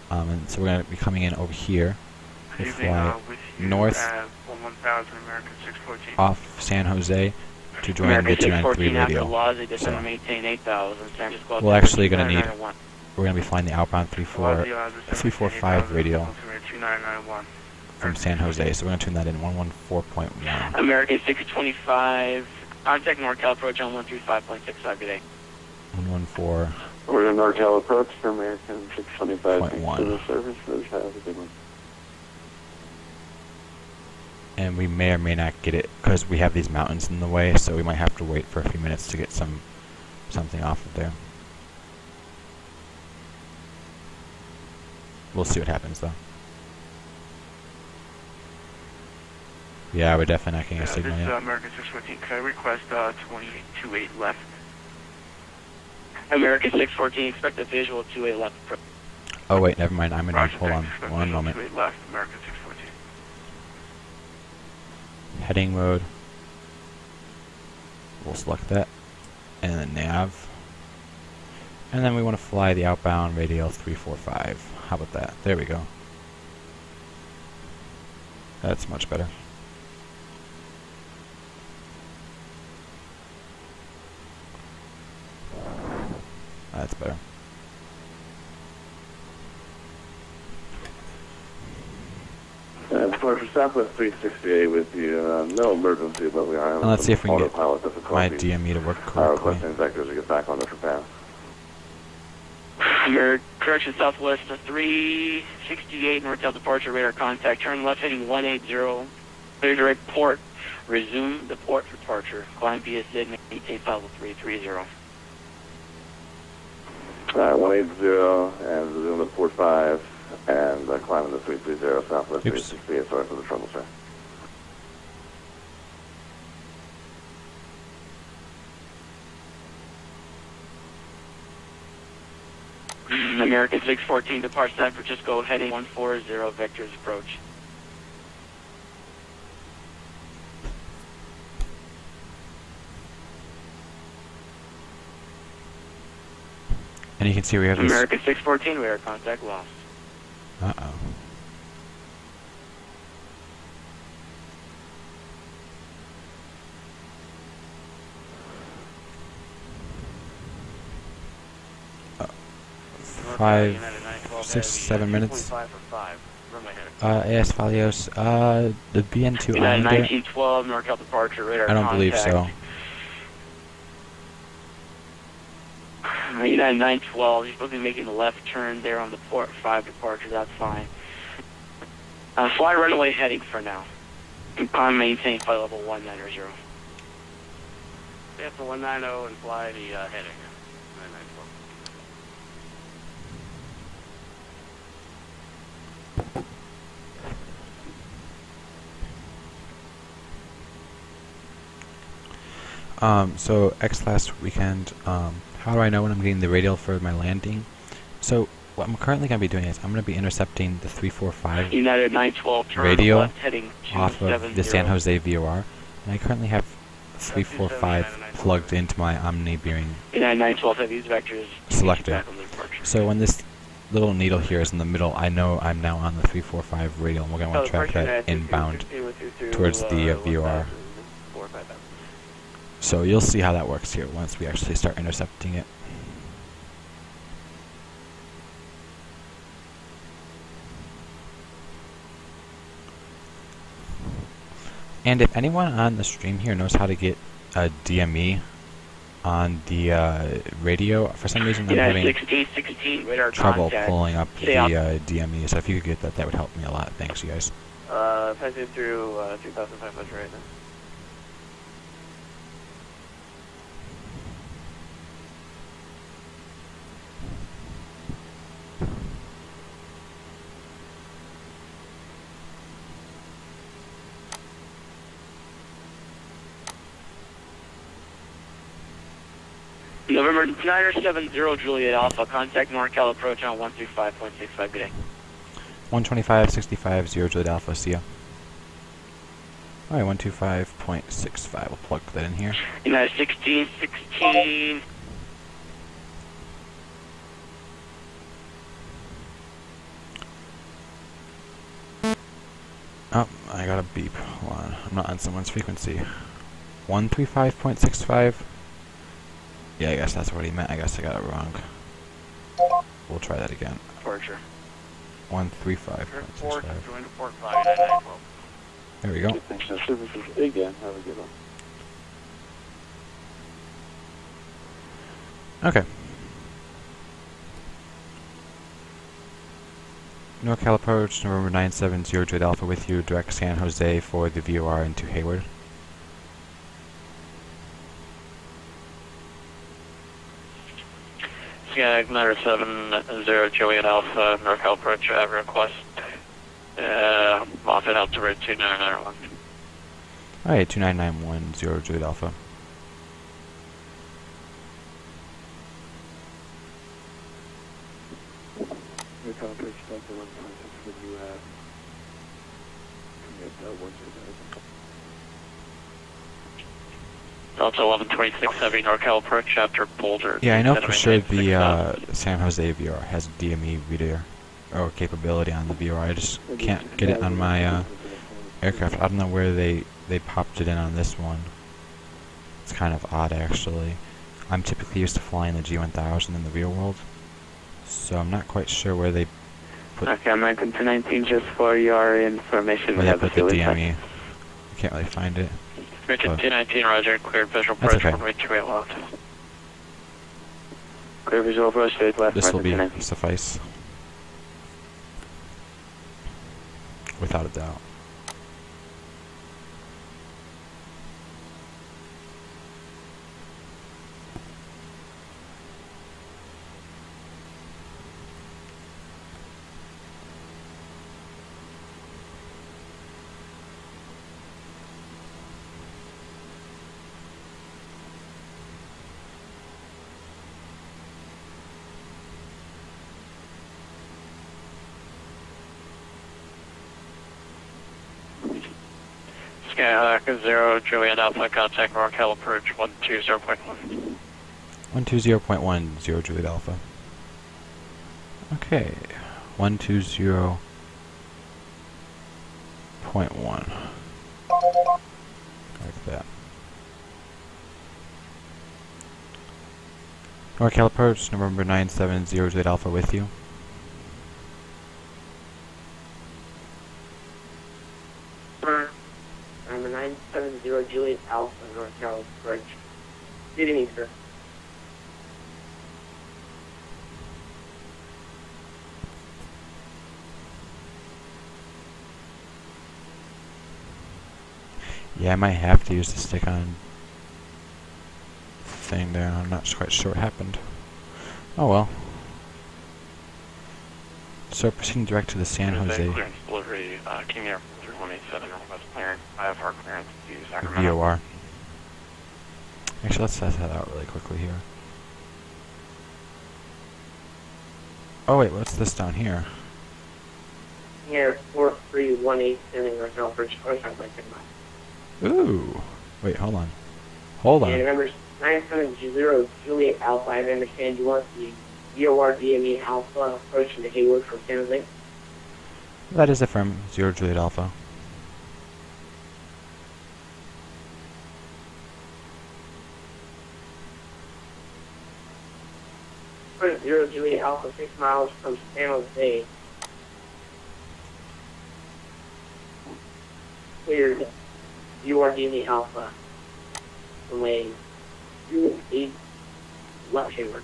A: and so we're going to be coming in over here. We fly north off San Jose to join the 293 radial. So we're actually going to need, we're going to be flying the outbound 345 radial from San Jose, so we're going to tune that in 114.1.
C: American 625, contact NorCal approach on 135.65 today.
A: 114.
F: We're in NorCal approach for American 625. Thanks for the service. Have a good one.
A: and we may or may not get it because we have these mountains in the way, so we might have to wait for a few minutes to get something off of there. We'll see what happens though. Yeah, we're definitely not getting a signal
C: This is
A: yet.
C: American 614. Could I request 28 left? American 614, expect a visual 28 left.
A: Oh wait, never mind. I'm gonna
C: Roger,
A: hold on
C: expect
A: one
C: visual
A: moment.
C: 28 left, American 614.
A: Heading mode. We'll select that, and then nav. And then we want to fly the outbound radial 345. How about that? There we go. That's much better. That's better.
B: For Southwest 368 with you, no emergency, but we are having
A: And let's see if we can get
B: autopilot
A: my
B: difficulties.
A: DME to work
B: Our
A: correctly.
B: requesting vectors to get back on the path.
C: Correction, Southwest 368, north-south departure, radar contact, turn left heading 180, clear direct port, resume the port for departure, climb via SID, maintain file 330.
B: Alright, 180 and resume the port 5 and climbing the 330 Southwest 368. Sorry for the trouble, sir.
C: American 614, depart San Francisco, heading 140, vectors approach.
A: And you can see we have this.
C: American 614, radar contact lost.
A: Uh-oh. Five, 6, 7 minutes. AS Valios, the BN2
C: United
A: Islander.
C: 1912, NorCal departure, radar
A: I don't
C: contact.
A: believe so.
C: United 912, you're supposed to be making the left turn there on the port 5 departure, that's fine. Fly runway heading for now. Climb maintain flight level 190. Stay up to 190 and fly the heading. 912.
A: So X last weekend, how do I know when I'm getting the radial for my landing? So what I'm currently going to be doing is I'm going to be intercepting the 345
C: United 912, turn
A: radio
C: left heading
A: off of the
C: 270.
A: San Jose VOR, and I currently have 345 plugged into my Omni bearing
C: United 912, have these vectors.
A: selector.
C: Back on the departure.
A: So when this little needle here is in the middle, I know I'm now on the 345 radial, and we're going to want to track that inbound towards the VOR. So you'll see how that works here once we actually start intercepting it. And if anyone on the stream here knows how to get a DME on the radio, for some reason I'm having
C: 16, radar
A: trouble
C: contact.
A: pulling up the DME, so if you could get that, that would help me a lot. Thanks, you guys.
C: Passing through 2,500 right now. November 970 Juliet Alpha, contact NorCal approach on 135.65, good day.
A: 125.65, 0 Juliet Alpha, see ya. Alright, 125.65, we'll plug that in here.
C: United 16.
A: Oh, I got a beep. Hold on, I'm not on someone's frequency. 135.65? Yeah, I guess that's what he meant. I guess I got it wrong. We'll try that again.
C: Departure.
A: 135.65.
C: Join to port 5, 912.
A: There we go.
B: Services again. Have a good one.
A: Okay. NorCal approach, November 970 Juliet Alpha with you, direct San Jose for the VOR into Hayward.
C: Sky Igniter 70 Juliet Alpha, NorCal approach, request. Off at altitude 2991.
A: Alright, 29910 Juliet Alpha.
E: NorCal approach Delta 126 with you, commit 129.
C: Delta 1126 Heavy NorCal approach after Boulder.
A: Yeah, I know for sure the San Jose VR has DME reader or capability on the VR. I just can't get it on my aircraft. I don't know where they popped it in on this one. It's kind of odd, actually. I'm typically used to flying the G1000 in the real world, so I'm not quite sure where they put.
C: Okay, American 219, just for your information,
A: Where they put the DME. I can't really find it.
C: American 219, Roger. Cleared visual
A: That's
C: approach, runway 28 left. Clear visual approach, 28 left.
A: This will be
C: 219.
A: suffice. Without a doubt.
C: Sky 0 Juliet Alpha, contact NorCal approach 120.1.
A: 120.10 Juliet Alpha. Okay, 120.1. Like that. NorCal approach, November 970 Juliet Alpha with you.
C: Number 970 Juliet Alpha, NorCal approach. Good evening, sir.
A: Yeah, I might have to use the stick-on thing there. I'm not quite sure what happened. Oh well. So proceeding direct to the San Jose
C: Clearance delivery, King Air 3187, Northwest clearance, VFR clearance to Sacramento.
A: VOR. Actually, let's test that out really quickly here. Oh wait, what's this down here?
C: King Air 4318, sending NorCal approach, contact by Sigma.
A: Ooh. Wait, hold on. Hold on.
C: And remember, 970 Juliet Alpha, I understand you want the VOR DME Alpha approach into Hayward from San Jose.
A: That is affirm 0 Juliet Alpha.
C: Approach 0 Juliet Alpha, 6 miles from San Jose. Cleared VOR DME Alpha. Runway 28 left Hayward.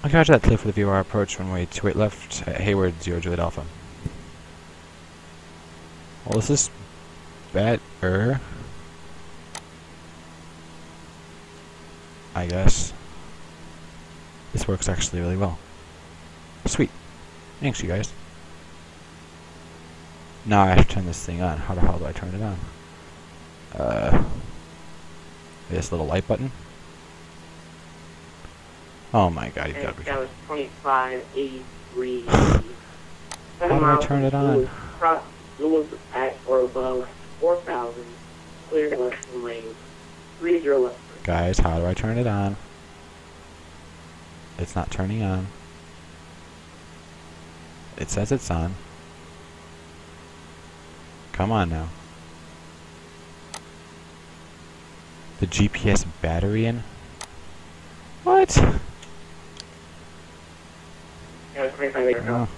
A: Okay, roger that. Clear for the VOR approach, runway 28 left, at Hayward 0 Juliet Alpha. Well, this is better, I guess. This works actually really well. Sweet. Thanks, you guys. Now I have to turn this thing on. How the hell do I turn it on? This little light button. Oh my god, you've got to be.
C: That was 2583.
A: How do I turn it on?
C: Cross Zulu at or above 4,000. Clear left from lane 30 left.
A: Guys, how do I turn it on? It's not turning on. It says it's on. Come on now. The GPS battery in? What?
C: That was 2583.
A: Oh.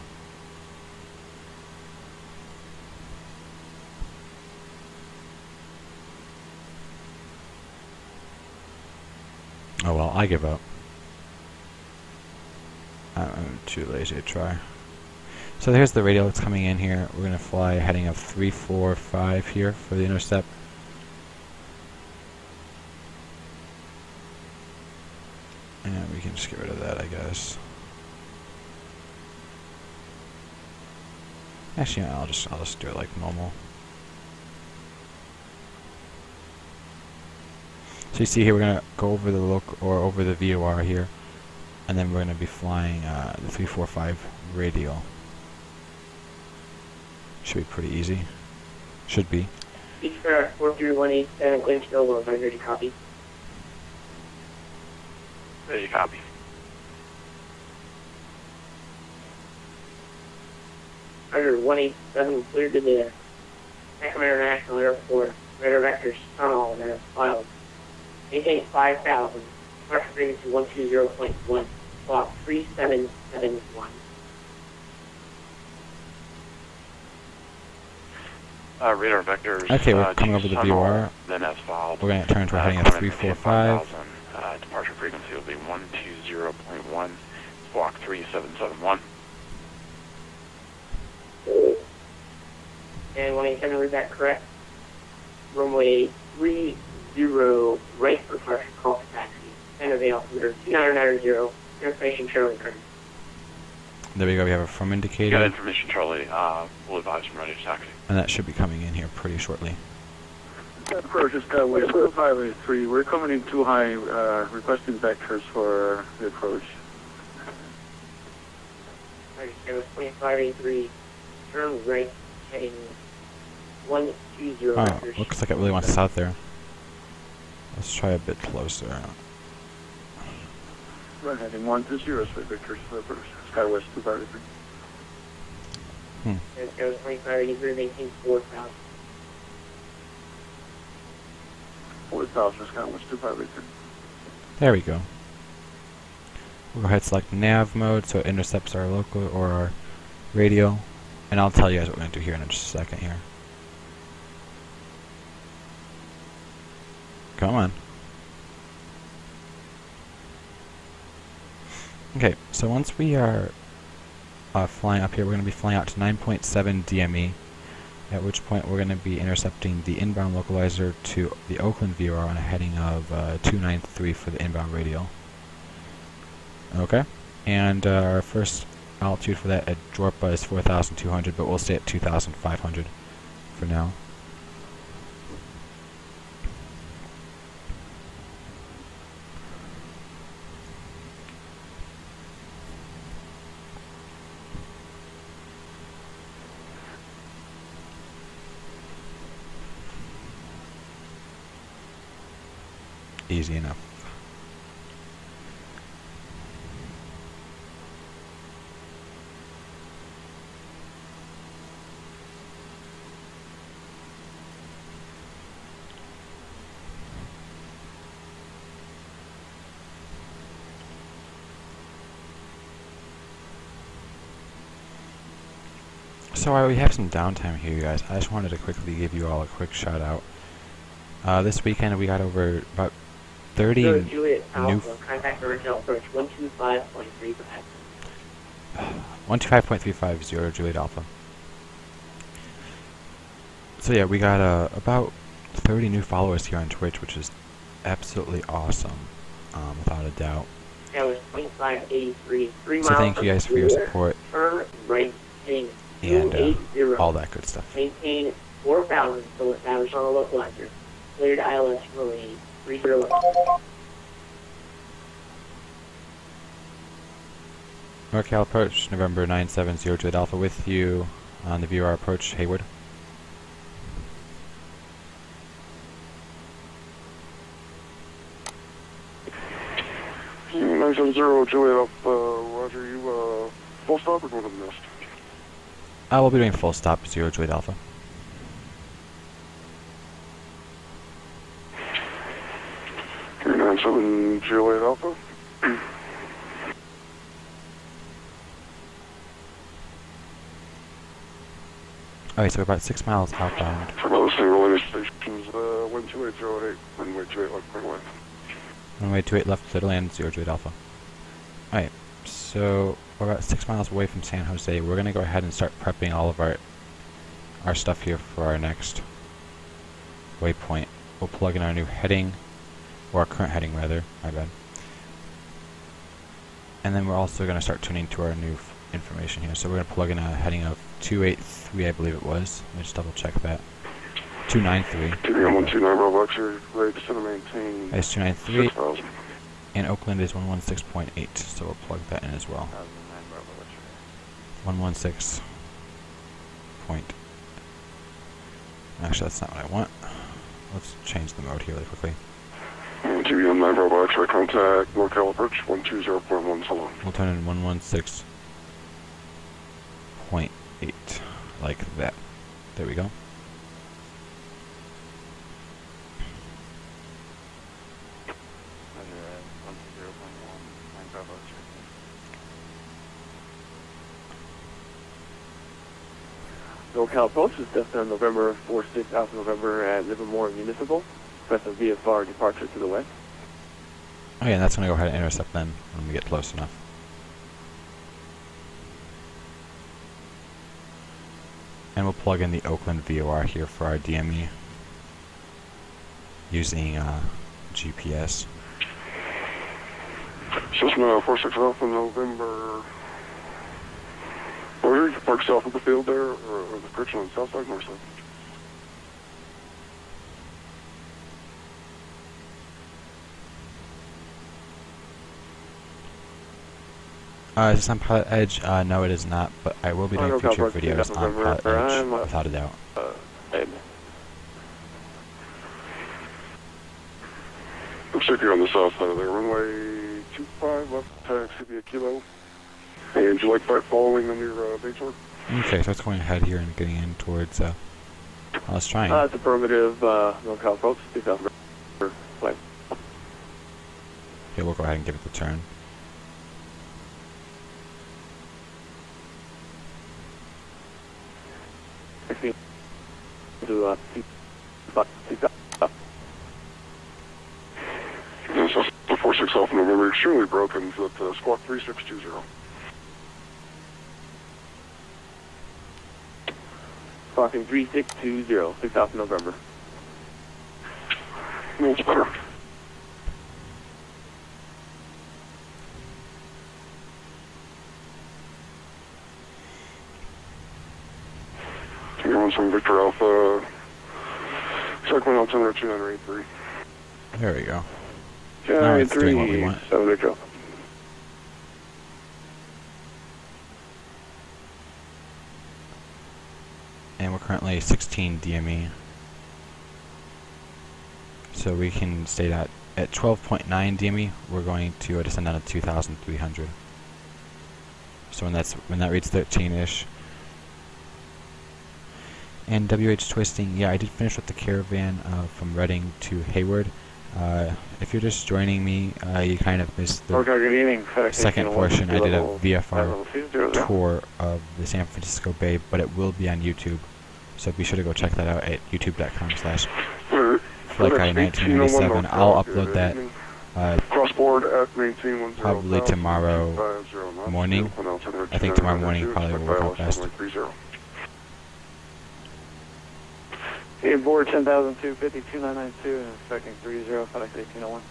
A: Oh well, I give up. I'm too lazy to try. So here's the radio that's coming in here. We're going to fly a heading of 345 here for the intercept. And we can just get rid of that, I guess. Actually, I'll just do it like normal. So you see here, we're going to go over the over the VOR here, and then we're going to be flying the 345 radial. Should be pretty easy. Should be.
C: VFR 43187, Glen Global, ready to copy.
F: Ready to copy.
C: Under 187, cleared to the Sacramento International Airport, radar vectors, tunnel, and then filed. Maintain 5,000, mark frequency 120.1, block 3771.
F: Radar vectors.
A: Okay, we're coming over the VOR.
F: Then as filed.
A: We're going to turn to a heading of 345.
F: Departure frequency will be 120.1, block 3771.
C: And 187, read that correct. Runway 30, right for departure, call for taxi. Center Bay altimeter 2990, information Charlie Garden.
A: There we go, we have a from indicator.
F: Got information, Charlie. We'll advise from ready to taxi.
A: And that should be coming in here pretty shortly.
G: Approach is Skyway 583. We're coming in too high, requesting vectors for the approach.
C: Skyway 2583, turn right, heading 120
A: Oh,
C: vectors.
A: looks like it really wants us out there. Let's try a bit closer.
G: Run heading 120 for vectors for approach. Skyway 253.
C: And Skyway 2583, maintain 4,000.
G: 4,000 Skyway 253.
A: There we go. We'll go ahead and select nav mode so it intercepts our local or our radio. And I'll tell you guys what we're going to do here in just a second here. Come on. Okay, so once we are flying up here, we're going to be flying out to 9.7 DME, at which point we're going to be intercepting the inbound localizer to the Oakland VOR on a heading of 293 for the inbound radial. Okay, and our first altitude for that at Jorpa is 4,200, but we'll stay at 2,500 for now. Easy enough. So while we have some downtime here, you guys, I just wanted to quickly give you all a quick shout out. This weekend we got over about 30 new...
C: Contact original approach 125.35.
A: 125.350 Juliet Alpha. So yeah, we got about 30 new followers here on Twitch, which is absolutely awesome, without a doubt.
C: That was 2583. 3
A: So
C: miles
A: thank you guys for your support
C: turn right, heading
A: and
C: 280.
A: all that good stuff.
C: Maintain 4,000 still established on the localizer. Cleared ILS runway 30.
A: NorCal approach, November 970 Juliet Alpha with you on the VOR approach, Hayward.
B: Hmm, 970 Juliet Alpha, roger, you full stop or going to the nest?
A: We'll be doing full stop, 0 Juliet Alpha.
B: Okay, 97 Juliet Alpha.
A: Okay, so we're about 6 miles outbound.
B: For those single limit stations, 12808, runway 28 left, clear line.
A: Runway 28 left, clear to land, 0 Juliet Alpha. Alright, So we're about 6 miles away from San Jose. We're gonna go ahead and start prepping all of our stuff here for our next waypoint. We'll plug in our new heading, or our current heading rather, my bad. And then we're also gonna start tuning to our new information here. So we're gonna plug in a heading of 283, I believe it was. Let me just double check that. 293.
B: TBM 129 Bravo X-ray, ready to send and maintain.
A: It's 293.
B: 6,000.
A: And Oakland is 116.8, so we'll plug that in as well. 116. Actually, that's not what I want. Let's change the mode here really quickly.
B: TBM 9 Bravo X-ray, contact NorCal approach 120.1, so long.
A: We'll turn in 116.8, like that. There we go.
F: NorCal approach is destined on November 46 Alpha November at Livermore Municipal. Press a VFR departure to the west.
A: Oh yeah, that's going to go ahead and intercept then when we get close enough. And we'll plug in the Oakland VOR here for our DME using GPS.
B: Cessna 46 Alpha November. Well, here you can park south of the field there, or the correction on the south side, north side.
A: Is this on Pilot Edge? No, it is not, but I will be doing future videos on Pilot Edge, without a doubt.
B: Looks like you're on the south side of there. Runway 25, left taxi via Kilo. And you like flight following on your base order?
A: Okay, so it's going ahead here and getting in towards, let's try.
F: It's affirmative, NorCal approach, 2000 flight.
A: Okay, we'll go ahead and give it the turn.
B: So the 46 Alpha November, extremely broken, so that's squawk 3620.
F: Squawking 3620, 6 Alpha November.
B: No, it's better. You're on some Victor Alpha, segment altimeter 2983.
A: There we go.
F: Now
A: it's doing what we want.
F: 7 Victor.
A: And we're currently 16 DME. So we can stay at 12.9 DME, we're going to descend down to 2,300. So when that reads 13-ish. And WH twisting, yeah, I did finish with the caravan from Reading to Hayward. If you're just joining me, you kind of missed the second portion. I did a VFR tour of the San Francisco Bay, but it will be on YouTube. So be sure to go check that out at youtube.com/FlyKite1997. I'll upload that probably tomorrow morning. I think tomorrow morning probably will work out best.
E: Board 10,250, 2992, and expecting 30, Felix 1801.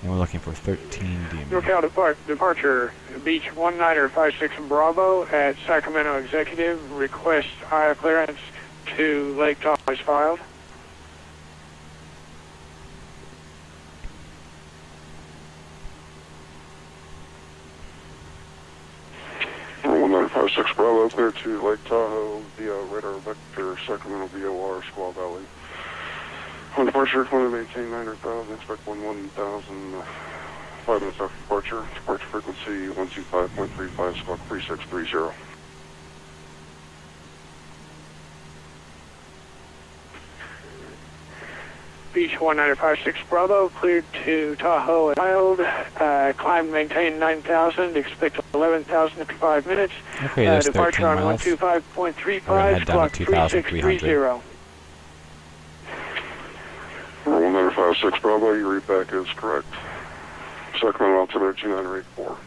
A: And we're looking for 13 DME.
H: NorCal departure, Beach 1956 Bravo at Sacramento Executive. Request higher clearance to Lake Tahoe is filed.
B: 1956 Bravo, clear to Lake Tahoe via radar vector Sacramento VOR, Squaw Valley. On departure, want to maintain 900,000, expect 11,000, 5 minutes after departure. Departure frequency 125.35, squawk 3630.
H: Beach 1956 Bravo, cleared to Tahoe and Wild. Climb, maintain 9,000, expect 11,000 after 5 minutes.
A: Okay, that's 13
H: departure
A: miles.
H: on 125.35,
A: We're going to head down
H: squawk
A: to 2,300.
H: 3630.
B: 105.6 Bravo, your read back is correct. Sacramento altimeter 2984.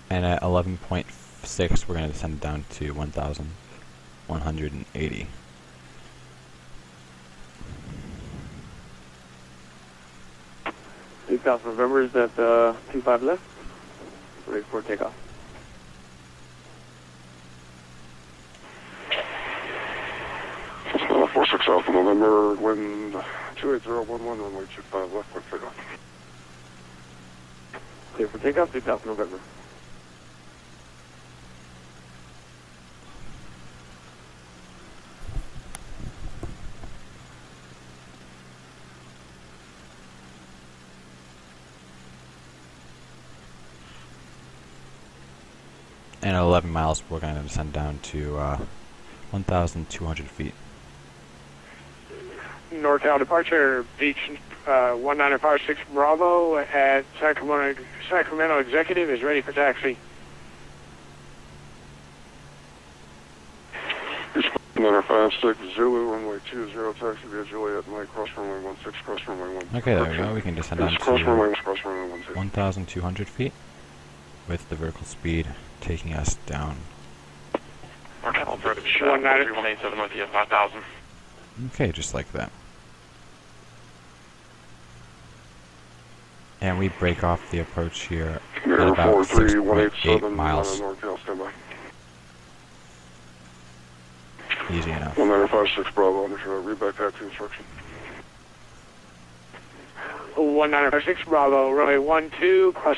A: And at 11.6, we're going to descend down to 1,180.
F: South November is at 25 left. Ready for takeoff.
B: Cessna 46 Alpha November, wind 28011, runway 25 left, quick takeoff.
F: Clear for takeoff, 6 Alpha November.
A: And at 11 miles, we're going to descend down to 1,200 feet.
H: Norcal departure, Beach 195.6 Bravo at Sacramento Executive is ready for taxi.
B: 956 Zulu, runway 20, taxi via Juliet, Mike, cross runway 16, cross runway 1.
A: Okay, there we go. We can descend down
B: Cross runway,
A: to
B: cross runway 12.
A: 1,200 feet with the vertical speed taking us down.
C: Norcal approach 3187 with you 5,000.
A: Okay, just like that. And we break off the approach here at about 6.8 miles.
B: NorCal, standby.
A: Easy enough.
B: 195.6 Bravo, under read back taxi instruction.
H: 195.6 Bravo, runway 12, cross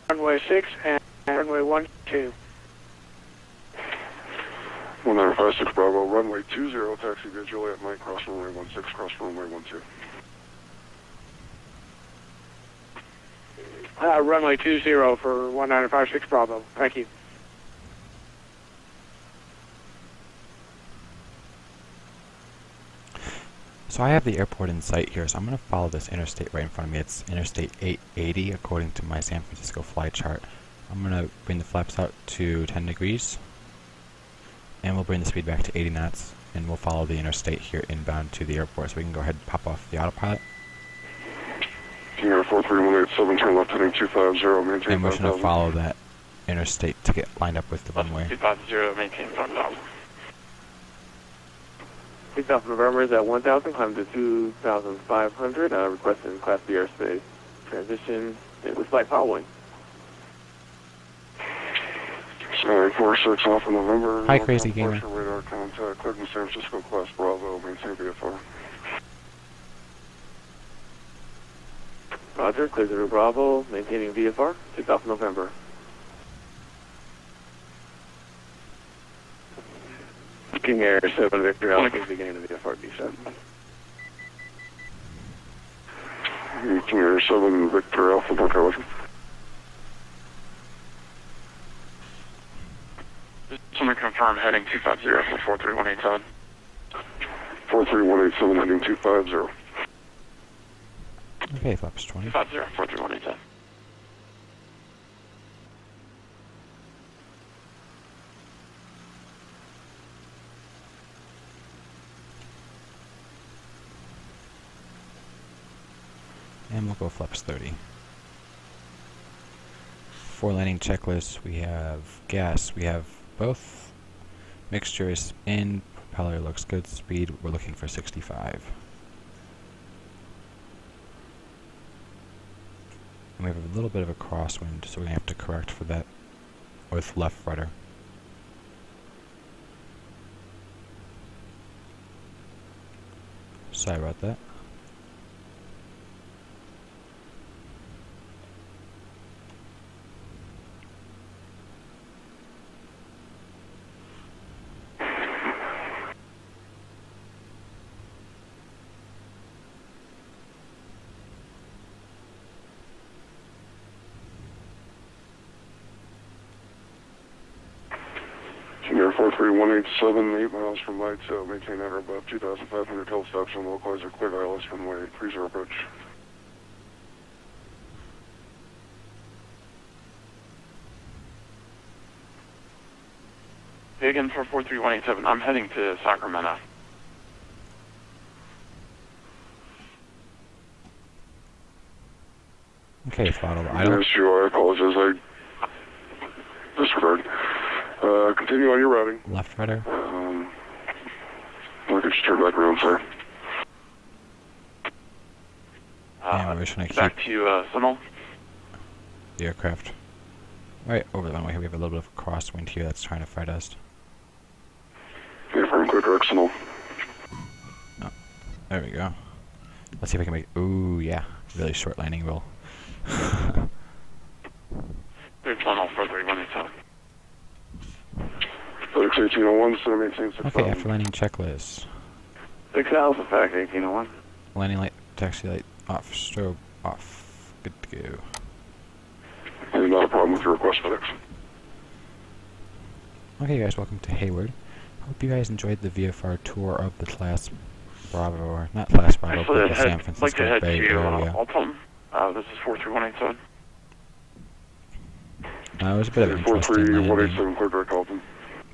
H: runway 6 and runway 12.
B: 195.6 Bravo, runway 20, taxi via Juliet, Mike, cross runway 16, cross runway 12.
H: Runway 20 for 195.6 Bravo. Thank you.
A: So I have the airport in sight here, so I'm going to follow this interstate right in front of me. It's Interstate 880 according to my San Francisco flight chart. I'm going to bring the flaps out to 10 degrees, and we'll bring the speed back to 80 knots, and we'll follow the interstate here inbound to the airport. So we can go ahead and pop off the autopilot.
B: King Air 43187, turn left heading 250, maintain
A: And we're just going to
B: 5,000.
A: follow that interstate to get lined up with the runway.
C: 250, maintain 5,000.
F: 6 Alpha November is at 1,000, climb to 2,500, requesting Class B airspace. Transition with flight following.
B: 46 Alpha November.
A: Hi, Crazy Gamer.
B: Radar contact, Cleveland, San Francisco, Class Bravo, maintain VFR.
F: Roger, clear to Bravo, maintaining VFR, 6 Alpha November. King Air 7 Victor Alpha is beginning the VFR descent.
B: King Air 7 Victor Alpha, okay, listen.
C: Someone confirm heading 250 for 43187.
B: 43187 heading 250.
A: Okay, flaps 20.
C: 250, 43187.
A: And we'll go flaps 30. For landing checklist, we have gas. We have both. Mixture is in. Propeller looks good. Speed, we're looking for 65. And we have a little bit of a crosswind, so we're going to have to correct for that with left rudder. Sorry about that.
B: Air 43187, 8 miles from light, so maintain at or above 2,500 telestops and localizer cleared ILS runway 30 approach.
C: Again for 43187, I'm heading to Sacramento.
A: Okay, throttle idle.
B: Yes, you are. I apologize. I disregard. Continue on your routing.
A: Left rudder.
B: I could just turn back around, sorry.
A: And we're just going to
C: back
A: keep
C: to Signal.
A: the aircraft right over the runway here. We have a little bit of a crosswind here that's trying to fight us.
B: Yeah, from clear directional.
A: Oh, there we go. Let's see if I can make. Ooh, yeah. Really short landing roll.
C: Third tunnel for 3187.
B: FedEx 1801, center maintain 6,000.
A: Okay, after landing checklist.
C: 6 Alpha, FedEx 1801.
A: Landing light, taxi light off, strobe off. Good to go.
B: And not a problem with your request, FedEx.
A: Okay, guys, welcome to Hayward. Hope you guys enjoyed the VFR tour of the Class Bravo, or not Class Bravo, but the San Francisco Bay area.
C: This is 43187.
A: It was a bit of an interesting landing.
B: 43187, clear direct Alton.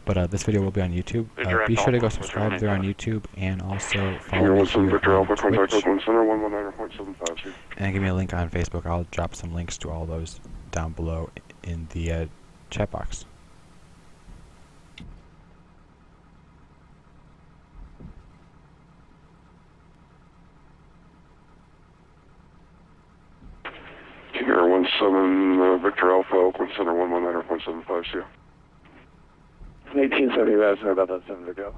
A: But this video will be on YouTube. Be sure to go subscribe there on YouTube and also follow me here
B: Victor Alpha,
A: on
B: contact
A: Twitch.
B: Oakland Center, 119.75.
A: And give me a link on Facebook. I'll drop some links to all those down below in the chat box.
B: Here, 17 Victor Alpha, Oakland Center, 119.75. See you.
F: 1870, guys, sorry about that, 7 to go.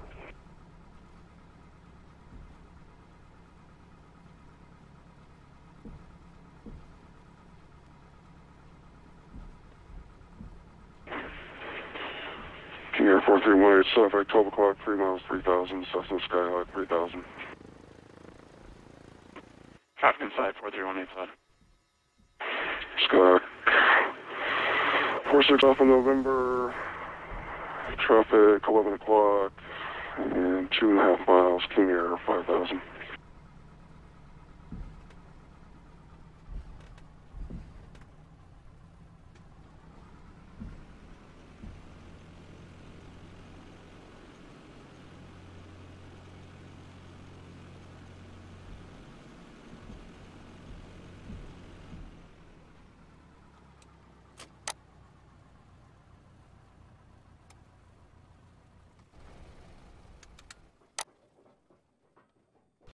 B: King Air 431, Saitek, 12 o'clock, 3 miles, 3,000, Cessna Skyhawk, 3,000.
C: Traffic inside 43187.
B: Skyhawk. 46 off in November. Traffic 11 o'clock and 2.5 miles, King Air 5,000.